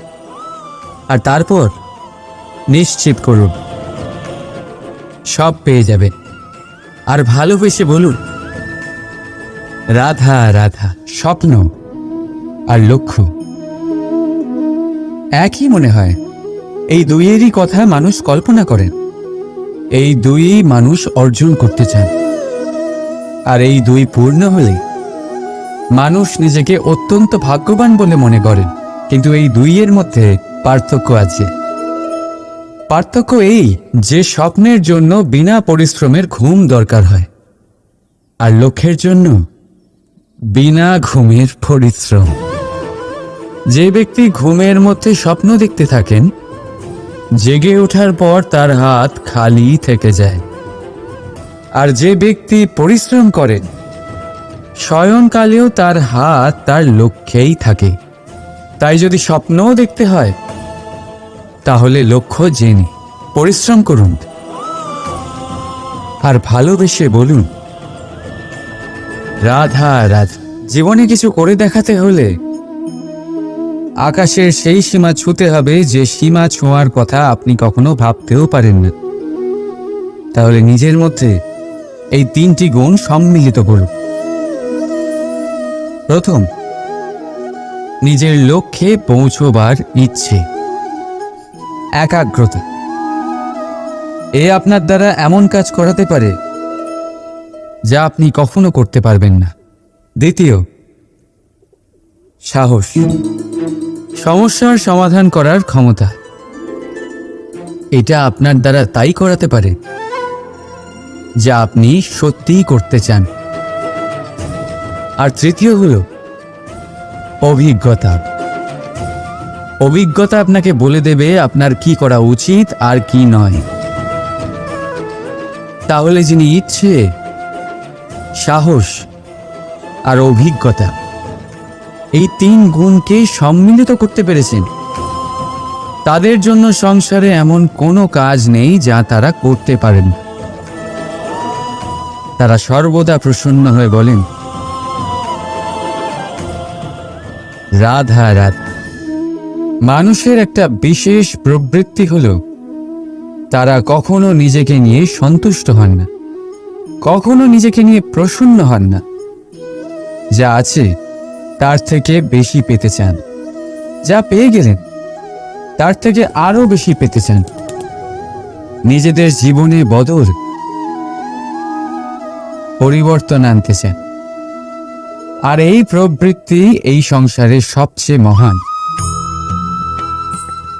Speaker 2: আর তারপর নিশ্চিত করুন, সব পেয়ে যাবে। আর ভালোবেসে বলুন, রাধা রাধা। স্বপ্ন আর লক্ষ্য একই মনে হয়। এই দুইয়েরই কথা মানুষ কল্পনা করেন, এই দুই মানুষ অর্জন করতে চান। আর এই দুই পূর্ণ হলে মানুষ নিজেকে অত্যন্ত ভাগ্যবান বলে মনে করেন। কিন্তু এই দুইয়ের মধ্যে পার্থক্য আছে। পার্থক্য এই যে স্বপ্নের জন্য বিনা পরিশ্রমের ঘুম দরকার হয়, আর লক্ষ্যের জন্য বিনা ঘুমের পরিশ্রম। যে ব্যক্তি ঘুমের মধ্যে স্বপ্ন দেখতে থাকেন, জেগে ওঠার পর তার হাত খালি থেকে যায়। আর যে ব্যক্তি পরিশ্রম করেন, শয়নকালেও তার হাত তার লক্ষ্যেই থাকে। তাই যদি স্বপ্নও দেখতে হয়, তাহলে লক্ষ্য জেনে পরিশ্রম করুন আর ভালোবেসে বলুন, রাধা রাধা। জীবনে কিছু করে দেখাতে হলে আকাশের সেই সীমা ছুঁতে হবে যে সীমা ছোঁয়ার কথা আপনি কখনো ভাবতেও পারেন না। তাহলে নিজের মধ্যে এই তিনটি গুণ সম্মিলিত করুন। প্রথম, নিজের লক্ষ্যে পৌঁছবার ইচ্ছে, একাগ্রতা। এ আপনার দ্বারা এমন কাজ করাতে পারে যা আপনি কখনো করতে পারবেন না। দ্বিতীয়, সাহস, সমস্যার সমাধান করার ক্ষমতা। এটা আপনার দ্বারা তাই করাতে পারে যা আপনি সত্যিই করতে চান। আর তৃতীয় হলো অভিজ্ঞতা। অভিজ্ঞতা আপনাকে বলে দেবে আপনার কি করা উচিত আর কি নয়। তাহলে যিনি ইচ্ছে, সাহস আর অভিজ্ঞতা, এই তিন গুণকে সম্মিলিত করতে পেরেছেন, তাদের জন্য সংসারে এমন কোনো কাজ নেই যা তারা করতে পারেন। তারা সর্বদা প্রসন্ন হয়ে বলেন, রাধা রাধা। মানুষের একটা বিশেষ প্রবৃত্তি হল তারা কখনো নিজেকে নিয়ে সন্তুষ্ট হন না, কখনো নিজেকে নিয়ে প্রসন্ন হন না। যা আছে তার থেকে বেশি পেতে চান, যা পেয়ে গেলেন তার থেকে আরো বেশি পেতে চান। নিজেদের জীবনে বদল, পরিবর্তন আনতে চান। আর এই প্রবৃত্তি এই সংসারে সবচেয়ে মহান,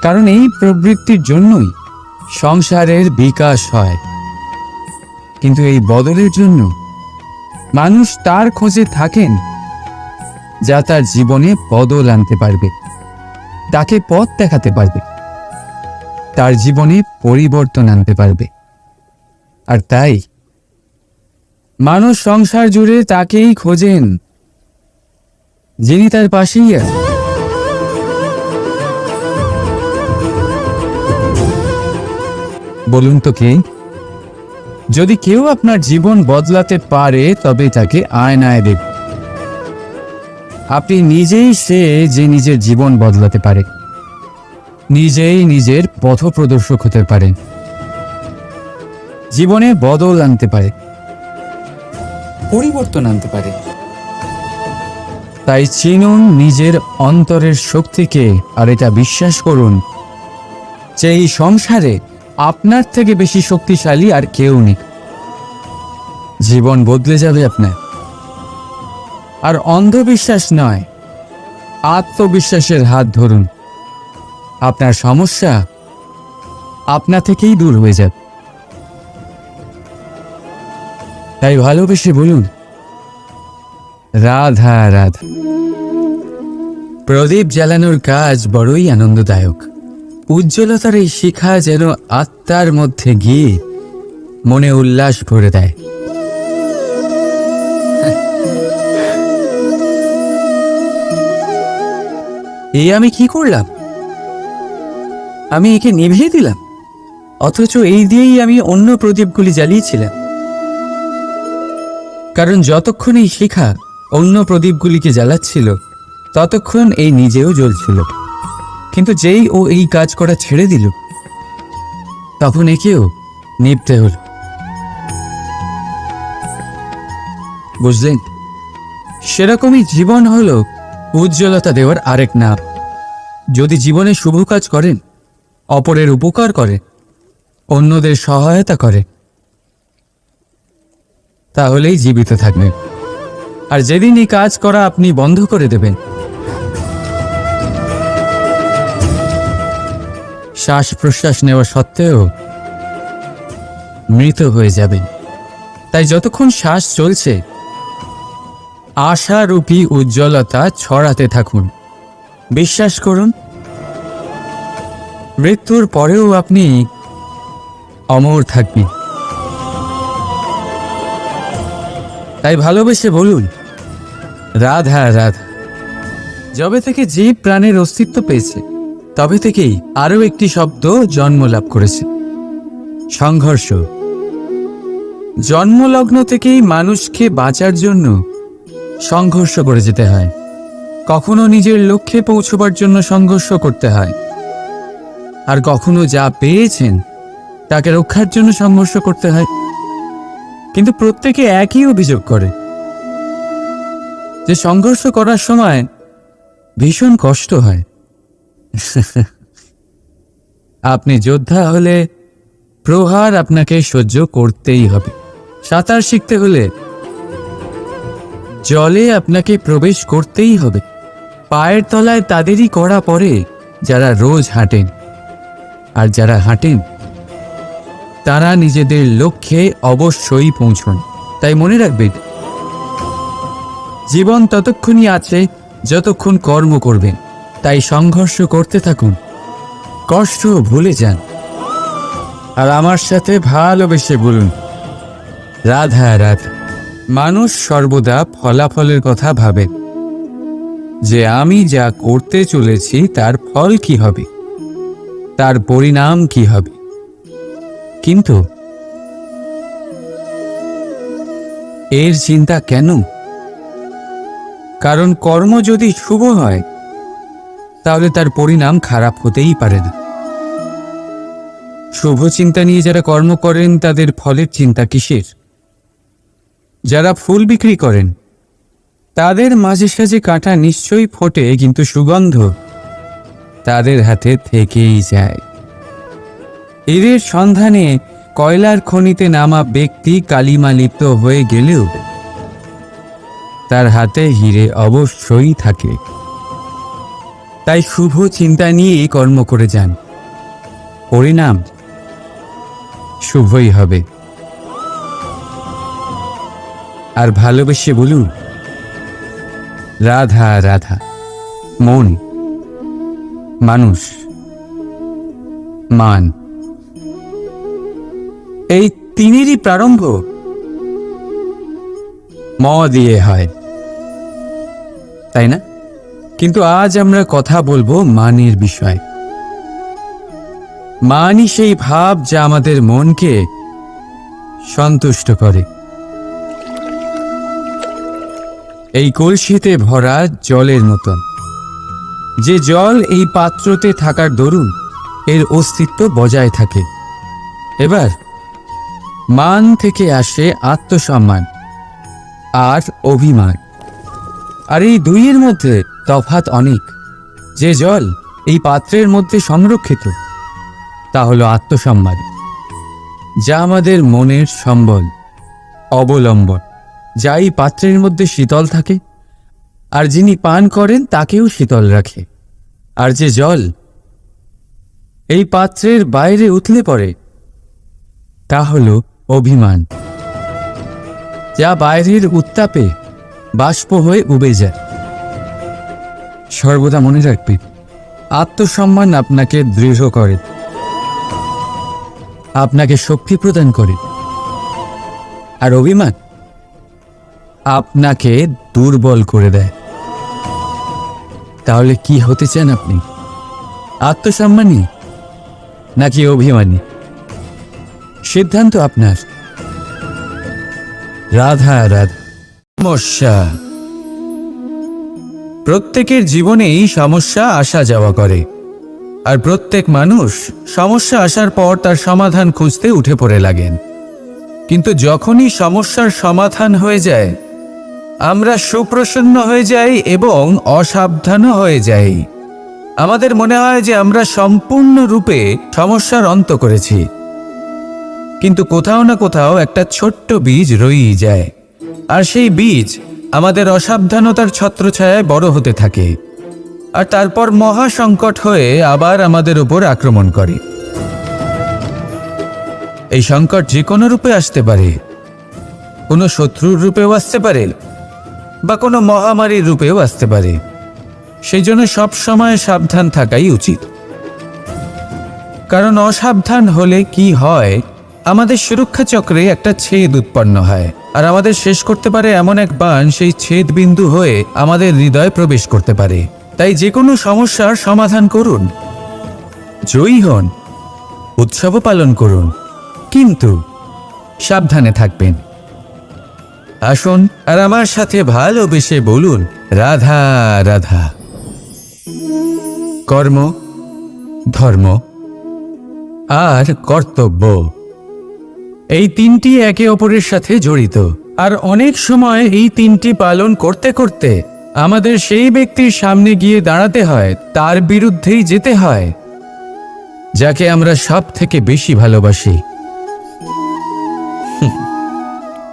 Speaker 2: কারণ এই প্রবৃত্তির জন্যই সংসারের বিকাশ হয়। কিন্তু এই বদলের জন্য মানুষ তার খোঁজে থাকেন যা তার জীবনে বদল আনতে পারবে, তাকে পথ দেখাতে পারবে, তার জীবনে পরিবর্তন আনতে পারবে। আর তাই মানুষ সংসার জুড়ে তাকেই খোঁজেন যিনি তার পাশেই আছেন। বলুন তো কে? যদি কেউ আপনার জীবন বদলাতে পারে তবে তাকে আয়নায় দেখুন। আপনি নিজেই সে যে নিজের জীবন বদলাতে পারে, নিজেই নিজের পথপ্রদর্শক হতে পারেন, জীবনে বদল আনতে পারে, পরিবর্তন আনতে পারে। তাই চিনুন নিজের অন্তরের শক্তিকে, আর এটা বিশ্বাস করুন যে এই সংসারে আপনার থেকে বেশি শক্তিশালী আর কেউ নেই। জীবন বদলে যাবে আপনার। আর অন্ধবিশ্বাস নয়, আত্মবিশ্বাসের হাত ধরুন। আপনার সমস্যা আপনা থেকেই দূর হয়ে যাবে। তাই ভালোবেসে বলুন, রাধা রাধা। প্রদীপ জ্বালানোর কাজ বড়ই আনন্দদায়ক। উজ্জ্বলতার এই শিখা যেন আত্মার মধ্যে গিয়ে মনে উল্লাস ভরে দেয়। এই আমি কি করলাম? আমি একে নিভিয়ে দিলাম, অথচ এই দিয়েই আমি অন্য প্রদীপগুলি জ্বালিয়েছিলাম। কারণ যতক্ষণ এই শিখা অন্য প্রদীপগুলিকে জ্বালাচ্ছিল, ততক্ষণ এই নিজেও জ্বলছিল। কিন্তু যেই ও এই কাজ করা ছেড়ে দিল, তখন একেও নিভতে হল। বুঝলেন? সেরকমই জীবন হলো উজ্জ্বলতা দেওয়ার আরেক নাম। যদি জীবনে শুভ কাজ করেন, অপরের উপকার করে, অন্যদের সহায়তা করে, তাহলেই জীবিত থাকবেন। আর যেদিন এই কাজ করা আপনি বন্ধ করে দেবেন, শ্বাস প্রশ্বাস নেওয়া সত্ত্বেও মৃত হয়ে যাবেন। তাই যতক্ষণ শ্বাস চলছে, আশারূপী উজ্জ্বলতা ছড়াতে থাকুন। বিশ্বাস করুন, মৃত্যুর পরেও আপনি অমর থাকবেন। তাই ভালোবেসে বলুন, রাধা রাধা। যবে থেকে জীব প্রাণের অস্তিত্ব পেয়েছে, তবে থেকেই আরও একটি শব্দ জন্ম লাভ করেছে, সংঘর্ষ। জন্মলগ্ন থেকেই মানুষকে বাঁচার জন্য সংঘর্ষ করে যেতে হয়। কখনো নিজের লক্ষ্যে পৌঁছবার জন্য সংঘর্ষ করতে হয়, আর কখনো যা পেয়েছেন তাকে রক্ষার জন্য সংঘর্ষ করতে হয়। কিন্তু প্রত্যেকে একই অভিযোগ করে যে সংঘর্ষ করার সময় ভীষণ কষ্ট হয়। আপনি যোদ্ধা হলে প্রহার আপনাকে সহ্য করতেই হবে। সাঁতার শিখতে হলে জলে আপনাকে প্রবেশ করতেই হবে। পায়ের তলায় তাদেরই কড়া পড়ে যারা রোজ হাঁটেন, আর যারা হাঁটেন তারা নিজেদের লক্ষ্যে অবশ্যই পৌঁছন। তাই মনে রাখবেন, জীবন ততক্ষণই আছে যতক্ষণ কর্ম করবেন। তাই সংঘর্ষ করতে থাকুন, কষ্ট ভুলে যান, আর আমার সাথে ভালোবেসে বলুন, রাধা রাধা। মানুষ সর্বদা ফলাফলের কথা ভাবে, যে আমি যা করতে চলেছি তার ফল কি হবে, তার পরিণাম কি হবে। কিন্তু এর চিন্তা কেন? কারণ কর্ম যদি শুভ হয়, তাহলে তার পরিণাম খারাপ হতেই পারে না। শুভ চিন্তা নিয়ে যারা কর্ম করেন, তাদের ফলের চিন্তা কিসের? যারা ফুল বিক্রি করেন, তাদের মাঝে সাঝে কাঁটা নিশ্চয়ই ফোটে, কিন্তু সুগন্ধ তাদের হাতে থেকেই যায়। হীরের সন্ধানে কয়লার খনিতে নামা ব্যক্তি কালিমা লিপ্ত হয়ে গেলেও তার হাতে হীরে অবশ্যই থাকে। তাই শুভ চিন্তা নিয়েই কর্ম করে যান, পরিণাম শুভই হবে। আর ভালোবেসে বলুন, রাধা রাধা। মন, মানুষ, মান, এই তিনেরই প্রারম্ভ ম দিয়ে হয়, তাই না? কিন্তু আজ আমরা কথা বলবো মানের বিষয়। মানই সেই ভাব যা আমাদের মনকে সন্তুষ্ট করে। এই কলসিতে ভরা জলের মতন, যে জল এই পাত্রতে থাকার দরুন এর অস্তিত্ব বজায় থাকে। এবার মান থেকে আসে আত্মসম্মান আর অভিমান, আর এই দুইয়ের মধ্যে তফাৎ অনেক। যে জল এই পাত্রের মধ্যে সংরক্ষিত, তা হলো আত্মসম্মান, যা আমাদের মনের সম্বল, অবলম্বন, যা এই পাত্রের মধ্যে শীতল থাকে, আর যিনি পান করেন তাকেও শীতল রাখে। আর যে জল এই পাত্রের বাইরে উথলে পড়ে, তা হলো অভিমান, যা বাইরের উত্তাপে বাষ্প হয়ে উবে যায়। সর্বদা মনে রাখবে, আত্মসম্মান আপনাকে দৃঢ় করে, আপনাকে শক্তি প্রদান করে, আর অভিমান আপনাকে দুর্বল করে দেয়। তাহলে কি হতে চান আপনি? আত্মসম্মানী নাকি অভিমানী? সিদ্ধান্ত আপনার। রাধা রাধা। সমস্যা। প্রত্যেকের জীবনেই সমস্যা আসা যাওয়া করে, আর প্রত্যেক মানুষ সমস্যা আসার পর তার সমাধান খুঁজতে উঠে পড়ে লাগেন। কিন্তু যখনই সমস্যার সমাধান হয়ে যায়, আমরা সুপ্রসন্ন হয়ে যাই এবং অসাবধানও হয়ে যাই। আমাদের মনে হয় যে আমরা সম্পূর্ণরূপে সমস্যার অন্ত করেছি, কিন্তু কোথাও না কোথাও একটা ছোট্ট বীজ রয়েই যায়, আর সেই বীজ আমাদের অসাবধানতার ছত্রছায়ায় বড় হতে থাকে, আর তারপর মহা সংকট হয়ে আবার আমাদের উপর আক্রমণ করে। এই সংকট যে কোনো রূপে আসতে পারে, কোনো শত্রুর রূপেও আসতে পারে, বা কোনো মহামারীর রূপেও আসতে পারে। সেই জন্য সবসময় সাবধান থাকাই উচিত। কারণ অসাবধান হলে কি হয়, আমাদের সুরক্ষা চক্রে একটা ছেদ উৎপন্ন হয়, আর আমাদের শেষ করতে পারে এমন এক বাণ সেই ছেদ বিন্দু হয়ে আমাদের হৃদয়ে প্রবেশ করতে পারে। তাই যে কোনো সমস্যার সমাধান করুন, জয়ী হন, উৎসবও পালন করুন, কিন্তু সাবধানে থাকবেন। আসুন আর আমার সাথে ভালোবেসে বলুন, রাধা রাধা। কর্ম, ধর্ম আর কর্তব্য, এই তিনটি একে অপরের সাথে জড়িত। আর অনেক সময় এই তিনটি পালন করতে করতে আমাদের সেই ব্যক্তির সামনে গিয়ে দাঁড়াতে হয়, তার বিরুদ্ধেই যেতে হয়, যাকে আমরা সব থেকে বেশি ভালোবাসি।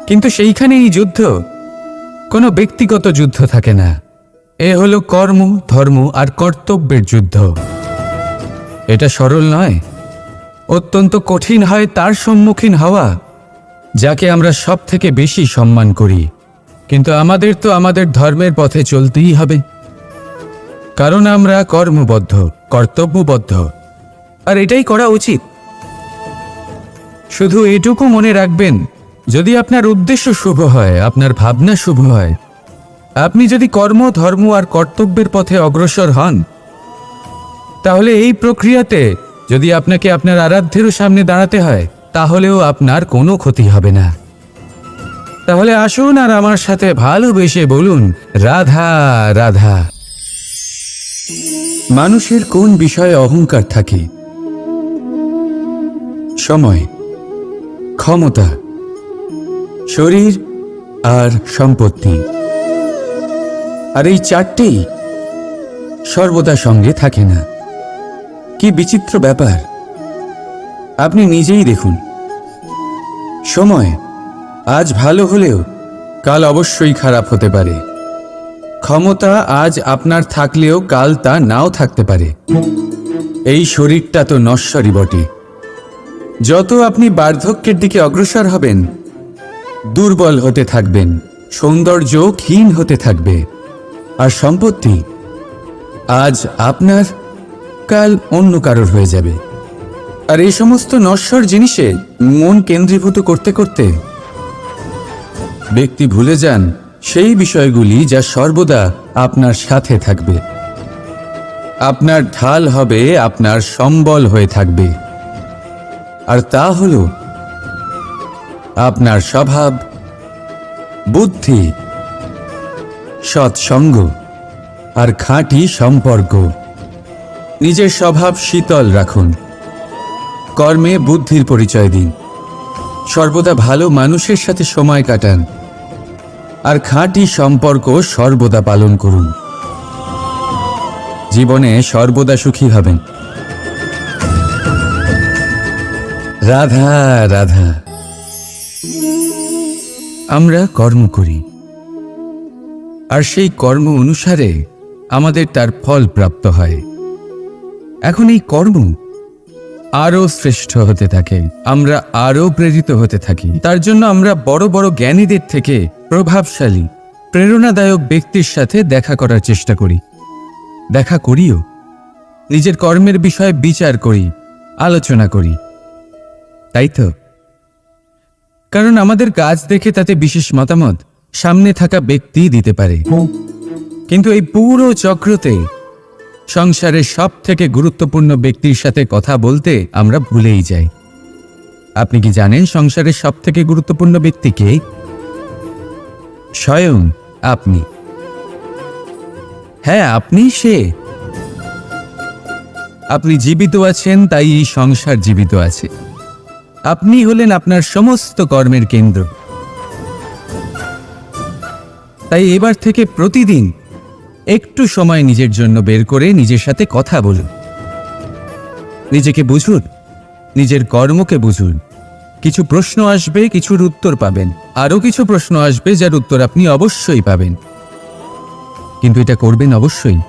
Speaker 2: কিন্তু সেইখানে এই যুদ্ধ কোনো ব্যক্তিগত যুদ্ধ থাকে না। এ হলো কর্ম, ধর্ম আর কর্তব্যের যুদ্ধ। এটা সরল নয়, অত্যন্ত কঠিন হয় তার সম্মুখীন হওয়া যাকে আমরা সব থেকে বেশি সম্মান করি। কিন্তু আমাদের তো আমাদের ধর্মের পথে চলতেই হবে, কারণ আমরা কর্মবদ্ধ, কর্তব্যবদ্ধ, আর এটাই করা উচিত। শুধু এটুকু মনে রাখবেন, যদি আপনার উদ্দেশ্য শুভ হয়, আপনার ভাবনা শুভ হয়, আপনি যদি কর্ম, ধর্ম আর কর্তব্যের পথে অগ্রসর হন, তাহলে এই প্রক্রিয়াতে যদি আপনাকে আপনার আরাধ্যেরও সামনে দাঁড়াতে হয়, তাহলেও আপনার কোনো ক্ষতি হবে না। তাহলে আসুন আর আমার সাথে ভালোবেসে বলুন, রাধা রাধা। মানুষের কোন বিষয়ে অহংকার থাকে? সময়, ক্ষমতা, শরীর আর সম্পত্তি। আর এই চারটেই সর্বদা সঙ্গে থাকে না। কি বিচিত্র ব্যাপার! আপনি নিজেই দেখুন, সময় আজ ভালো হলেও কাল অবশ্যই খারাপ হতে পারে। ক্ষমতা আজ আপনার থাকলেও কাল তা নাও থাকতে পারে। এই শরীরটা তো নশ্বরই বটে। যত আপনি বার্ধক্যের দিকে অগ্রসর হবেন, দুর্বল হতে থাকবেন, সৌন্দর্য ক্ষীণ হতে থাকবে। আর সম্পত্তি আজ আপনার, কাল অন্য কারোর হয়ে যাবে। আর এই সমস্ত নশ্বর জিনিসে মন কেন্দ্রীভূত করতে করতে ব্যক্তি ভুলে যান সেই বিষয়গুলি যা সর্বদা আপনার সাথে থাকবে, আপনার ঢাল হবে, আপনার সম্বল হয়ে থাকবে। আর তা হল আপনার স্বভাব, বুদ্ধি, সৎসঙ্গ আর খাঁটি সম্পর্ক। নিজের স্বভাব শীতল রাখুন, কর্মে বুদ্ধির পরিচয় দিন, সর্বদা ভালো মানুষের সাথে সময় কাটান, আর খাঁটি সম্পর্ক সর্বদা পালন করুন। জীবনে সর্বদা সুখী হবেন। রাধা রাধা। আমরা কর্ম করি, আর সেই কর্ম অনুসারে আমাদের তার ফল প্রাপ্ত হয়। এখন এই কর্ম আরো শ্রেষ্ঠ হতে থাকে, আমরা আরো প্রেরিত হতে থাকি। তার জন্য আমরা বড় বড় জ্ঞানীদের থেকে প্রভাবশালী, প্রেরণাদায়ক ব্যক্তির সাথে দেখা করার চেষ্টা করি, দেখা করিও। নিজের কর্মের বিষয়ে বিচার করি, আলোচনা করি, তাই তো? কারণ আমাদের কাজ দেখে তাতে বিশেষ মতামত সামনে থাকা ব্যক্তি দিতে পারে, কিন্তু এই পুরো চক্রতে সংসারের সব থেকে গুরুত্বপূর্ণ ব্যক্তির সাথে কথা বলতে আমরা ভুলেই যাই। আপনি কি জানেন সংসারের সব থেকে গুরুত্বপূর্ণ ব্যক্তি কে? স্বয়ং আপনি। হ্যাঁ, আপনি সে। আপনি জীবিত আছেন, তাই এই সংসার জীবিত আছে। আপনি হলেন আপনার সমস্ত কর্মের কেন্দ্র। তাই এবার থেকে প্রতিদিন একটু সময় নিজের জন্য বের করে নিজের সাথে কথা বলুন। নিজেকে বুঝুন, নিজের কর্মকে বুঝুন। কিছু প্রশ্ন আসবে, কিছুর উত্তর পাবেন। আরও কিছু প্রশ্ন আসবে যার উত্তর আপনি অবশ্যই পাবেন, কিন্তু এটা করবেন অবশ্যই,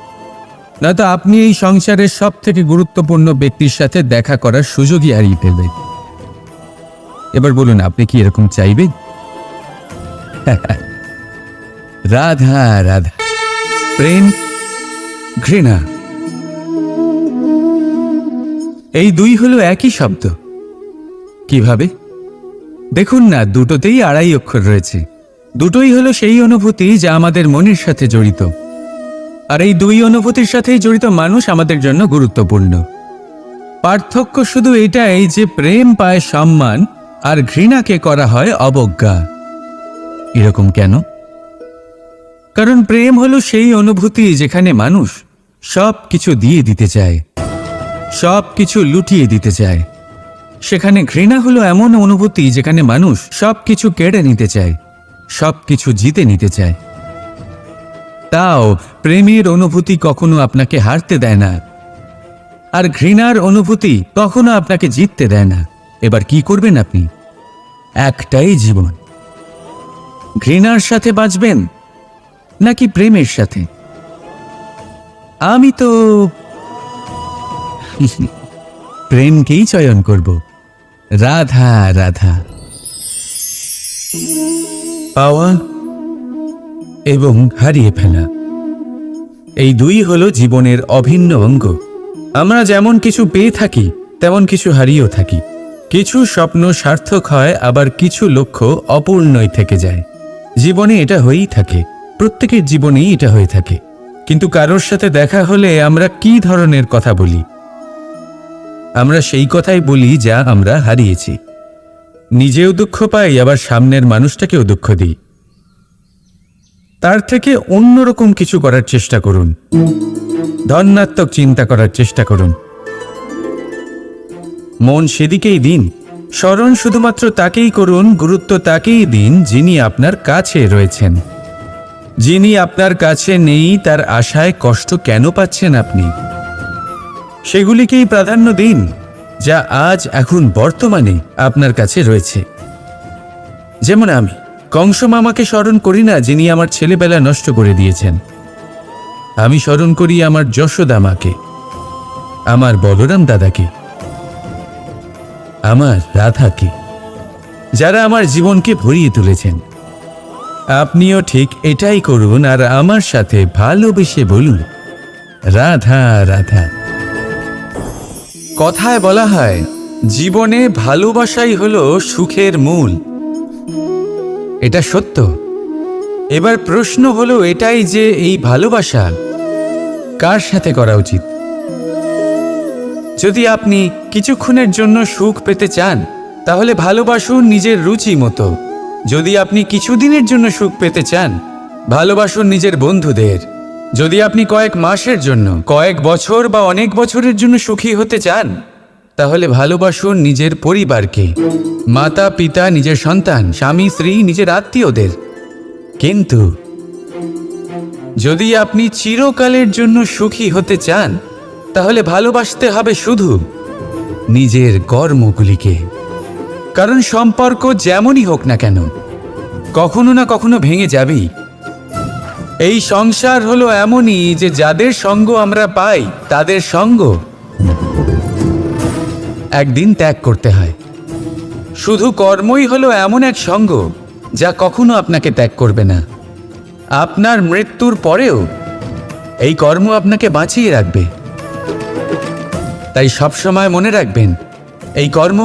Speaker 2: নয়তো আপনি এই সংসারের সব থেকে গুরুত্বপূর্ণ ব্যক্তির সাথে দেখা করার সুযোগই হারিয়ে ফেলবেন। এবার বলুন, আপনি কি এরকম চাইবেন? রাধা রাধা, প্রেম, ঘৃণা, এই দুই হলো একই শব্দ। কিভাবে? দেখুন না, দুটোতেই আড়াই অক্ষর রয়েছে। দুটোই হলো সেই অনুভূতি যা আমাদের মনের সাথে জড়িত, আর এই দুই অনুভূতির সাথেই জড়িত মানুষ আমাদের জন্য গুরুত্বপূর্ণ। পার্থক্য শুধু এটাই যে প্রেম পায় সম্মান আর ঘৃণাকে করা হয় অবজ্ঞা। এরকম কেন? কারণ প্রেম হলো সেই অনুভূতি যেখানে মানুষ সব কিছু দিয়ে দিতে চায়, সব কিছু লুটিয়ে দিতে চায়। সেখানে ঘৃণা হলো এমন অনুভূতি যেখানে মানুষ সব কিছু কেড়ে নিতে চায়, সব কিছু জিতে নিতে চায়। তাও প্রেমের অনুভূতি কখনো আপনাকে হারতে দেয় না, আর ঘৃণার অনুভূতি কখনো আপনাকে জিততে দেয় না। এবার কি করবেন আপনি? একটাই জীবন, ঘৃণার সাথে বাঁচবেন নাকি প্রেমের সাথে? আমি তো প্রেমকেই চয়ন করব। রাধা রাধা। পাওয়া এবং হারিয়ে ফেলা, এই দুই হলো জীবনের অভিন্ন অঙ্গ। আমরা যেমন কিছু পেয়ে থাকি, তেমন কিছু হারিয়েও থাকি। কিছু স্বপ্ন সার্থক হয়, আবার কিছু লক্ষ্য অপূর্ণই থেকে যায়। জীবনে এটা হয়েই থাকে, প্রত্যেকের জীবনেই এটা হয়ে থাকে। কিন্তু কারোর সাথে দেখা হলে আমরা কি ধরনের কথা বলি? আমরা সেই কথাই বলি যা আমরা হারিয়েছি। নিজেও দুঃখ পাই, আবার সামনের মানুষটাকেও দুঃখ দিই। তার থেকে অন্যরকম কিছু করার চেষ্টা করুন, ধনাত্মক চিন্তা করার চেষ্টা করুন। মন সেদিকেই দিন, স্মরণ শুধুমাত্র তাকেই করুন, গুরুত্ব তাকেই দিন যিনি আপনার কাছে রয়েছেন। যিনি আপনার কাছে নেই তার আশায় কষ্ট কেন পাচ্ছেন আপনি? সেগুলিকেই প্রাধান্য দিন যা আজ এখন বর্তমানে আপনার কাছে রয়েছে। যেমন আমি কংস মামাকে স্মরণ করি না, যিনি আমার ছেলেবেলা নষ্ট করে দিয়েছেন। আমি স্মরণ করি আমার যশোদা মাকে, আমার বলরাম দাদাকে, আমার রাধাকে, যারা আমার জীবনকে ভরিয়ে তুলেছেন। আপনিও ঠিক এটাই করুন, আর আমার সাথে ভালোবেসে বলুন, রাধা রাধা। কথায় বলা হয়, জীবনে ভালোবাসাই হলো সুখের মূল। এটা সত্য। এবার প্রশ্ন হলো এটাই যে এই ভালোবাসা কার সাথে করা উচিত? যদি আপনি কিছুক্ষণের জন্য সুখ পেতে চান, তাহলে ভালোবাসুন নিজের রুচি মতো। যদি আপনি কিছুদিনের জন্য সুখ পেতে চান, ভালোবাসুন নিজের বন্ধুদের। যদি আপনি কয়েক মাসের জন্য, কয়েক বছর বা অনেক বছরের জন্য সুখী হতে চান, তাহলে ভালোবাসুন নিজের পরিবারকে, মাতা পিতা, নিজের সন্তান, স্বামী স্ত্রী, নিজের আত্মীয়দের। কিন্তু যদি আপনি চিরকালের জন্য সুখী হতে চান, তাহলে ভালোবাসতে হবে শুধু নিজের কর্মগুলিকে। কারণ সম্পর্ক যেমনই হোক না কেন, কখনো না কখনো ভেঙে যাবেই। এই সংসার হলো এমনই যে যাদের সঙ্গ আমরা পাই, তাদের সঙ্গ একদিন ত্যাগ করতে হয়। শুধু কর্মই হলো এমন এক সঙ্গ যা কখনো আপনাকে ত্যাগ করবে না। আপনার মৃত্যুর পরেও এই কর্ম আপনাকে বাঁচিয়ে রাখবে। তাই সবসময় মনে রাখবেন, এই কর্ম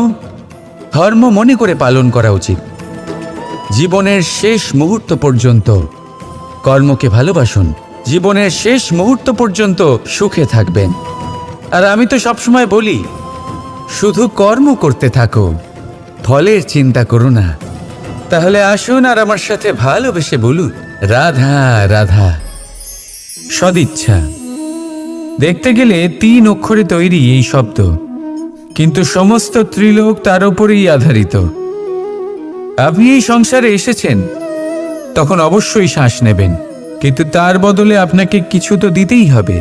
Speaker 2: ধর্ম মনে করে পালন করা উচিত। জীবনের শেষ মুহূর্ত পর্যন্ত কর্মকে ভালোবাসুন, জীবনের শেষ মুহূর্ত পর্যন্ত সুখে থাকবেন। আর আমি তো সবসময় বলি, শুধু কর্ম করতে থাকো, ফলের চিন্তা করো না। তাহলে আসুন আর আমার সাথে ভালোবেসে বলুন, রাধা রাধা। সদিচ্ছা। দেখতে গেলে 3 অক্ষরে তৈরি এই শব্দ, কিন্তু সমস্ত ত্রিলোক তার উপরেই আধারিত। আপনি এই সংসারে এসেছেন, তখন অবশ্যই শ্বাস নেবেন, কিন্তু তার বদলে আপনাকে কিছু তো দিতেই হবে।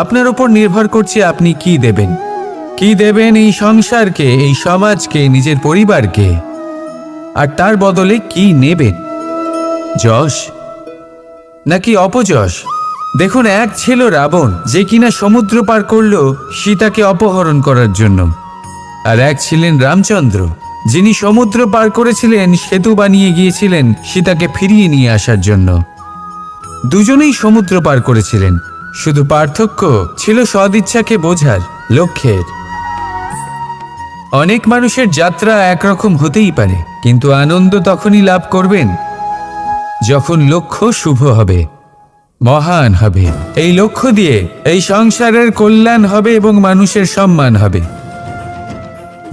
Speaker 2: আপনার উপর নির্ভর করছে আপনি কি দেবেন। কি দেবেন এই সংসারকে, এই সমাজকে, নিজের পরিবারকে, আর তার বদলে কি নেবেন? যশ নাকি অপযশ? দেখুন, এক ছিল রাবণ, যে কিনা সমুদ্র পার করল সীতাকে অপহরণ করার জন্য, আর এক ছিলেন রামচন্দ্র, যিনি সমুদ্র পার করেছিলেন, সেতু বানিয়ে গিয়েছিলেন সীতাকে ফিরিয়ে নিয়ে আসার জন্য। দুজনেই সমুদ্র পার করেছিলেন, শুধু পার্থক্য ছিল সদিচ্ছাকে বোঝার, লক্ষ্যের। অনেক মানুষের যাত্রা একরকম হতেই পারে, কিন্তু আনন্দ তখনই লাভ করবেন যখন লক্ষ্য শুভ হবে, মহান হবে। এই লক্ষ্য দিয়ে এই সংসারের কল্যাণ হবে এবং মানুষের সম্মান হবে।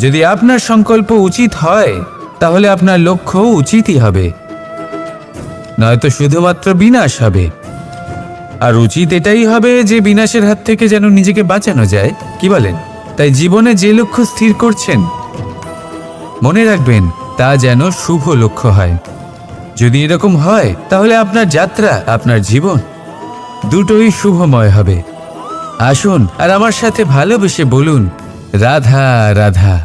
Speaker 2: যদি আপনার সংকল্প উচিত হয়, তাহলে আপনার লক্ষ্য উচিতই হবে, নয়তো শুধুমাত্র বিনাশ হবে। আর উচিত এটাই হবে যে বিনাশের হাত থেকে যেন নিজেকে বাঁচানো যায়, কি বলেন? তাই জীবনে যে লক্ষ্য স্থির করছেন, মনে রাখবেন তা যেন শুভ লক্ষ্য হয়। যদি এরকম হয়, তাহলে আপনার যাত্রা, আপনার জীবন দুটোই শুভময় হবে। আসুন আর আমার সাথে ভালোবেসে বলুন, রাধা রাধা।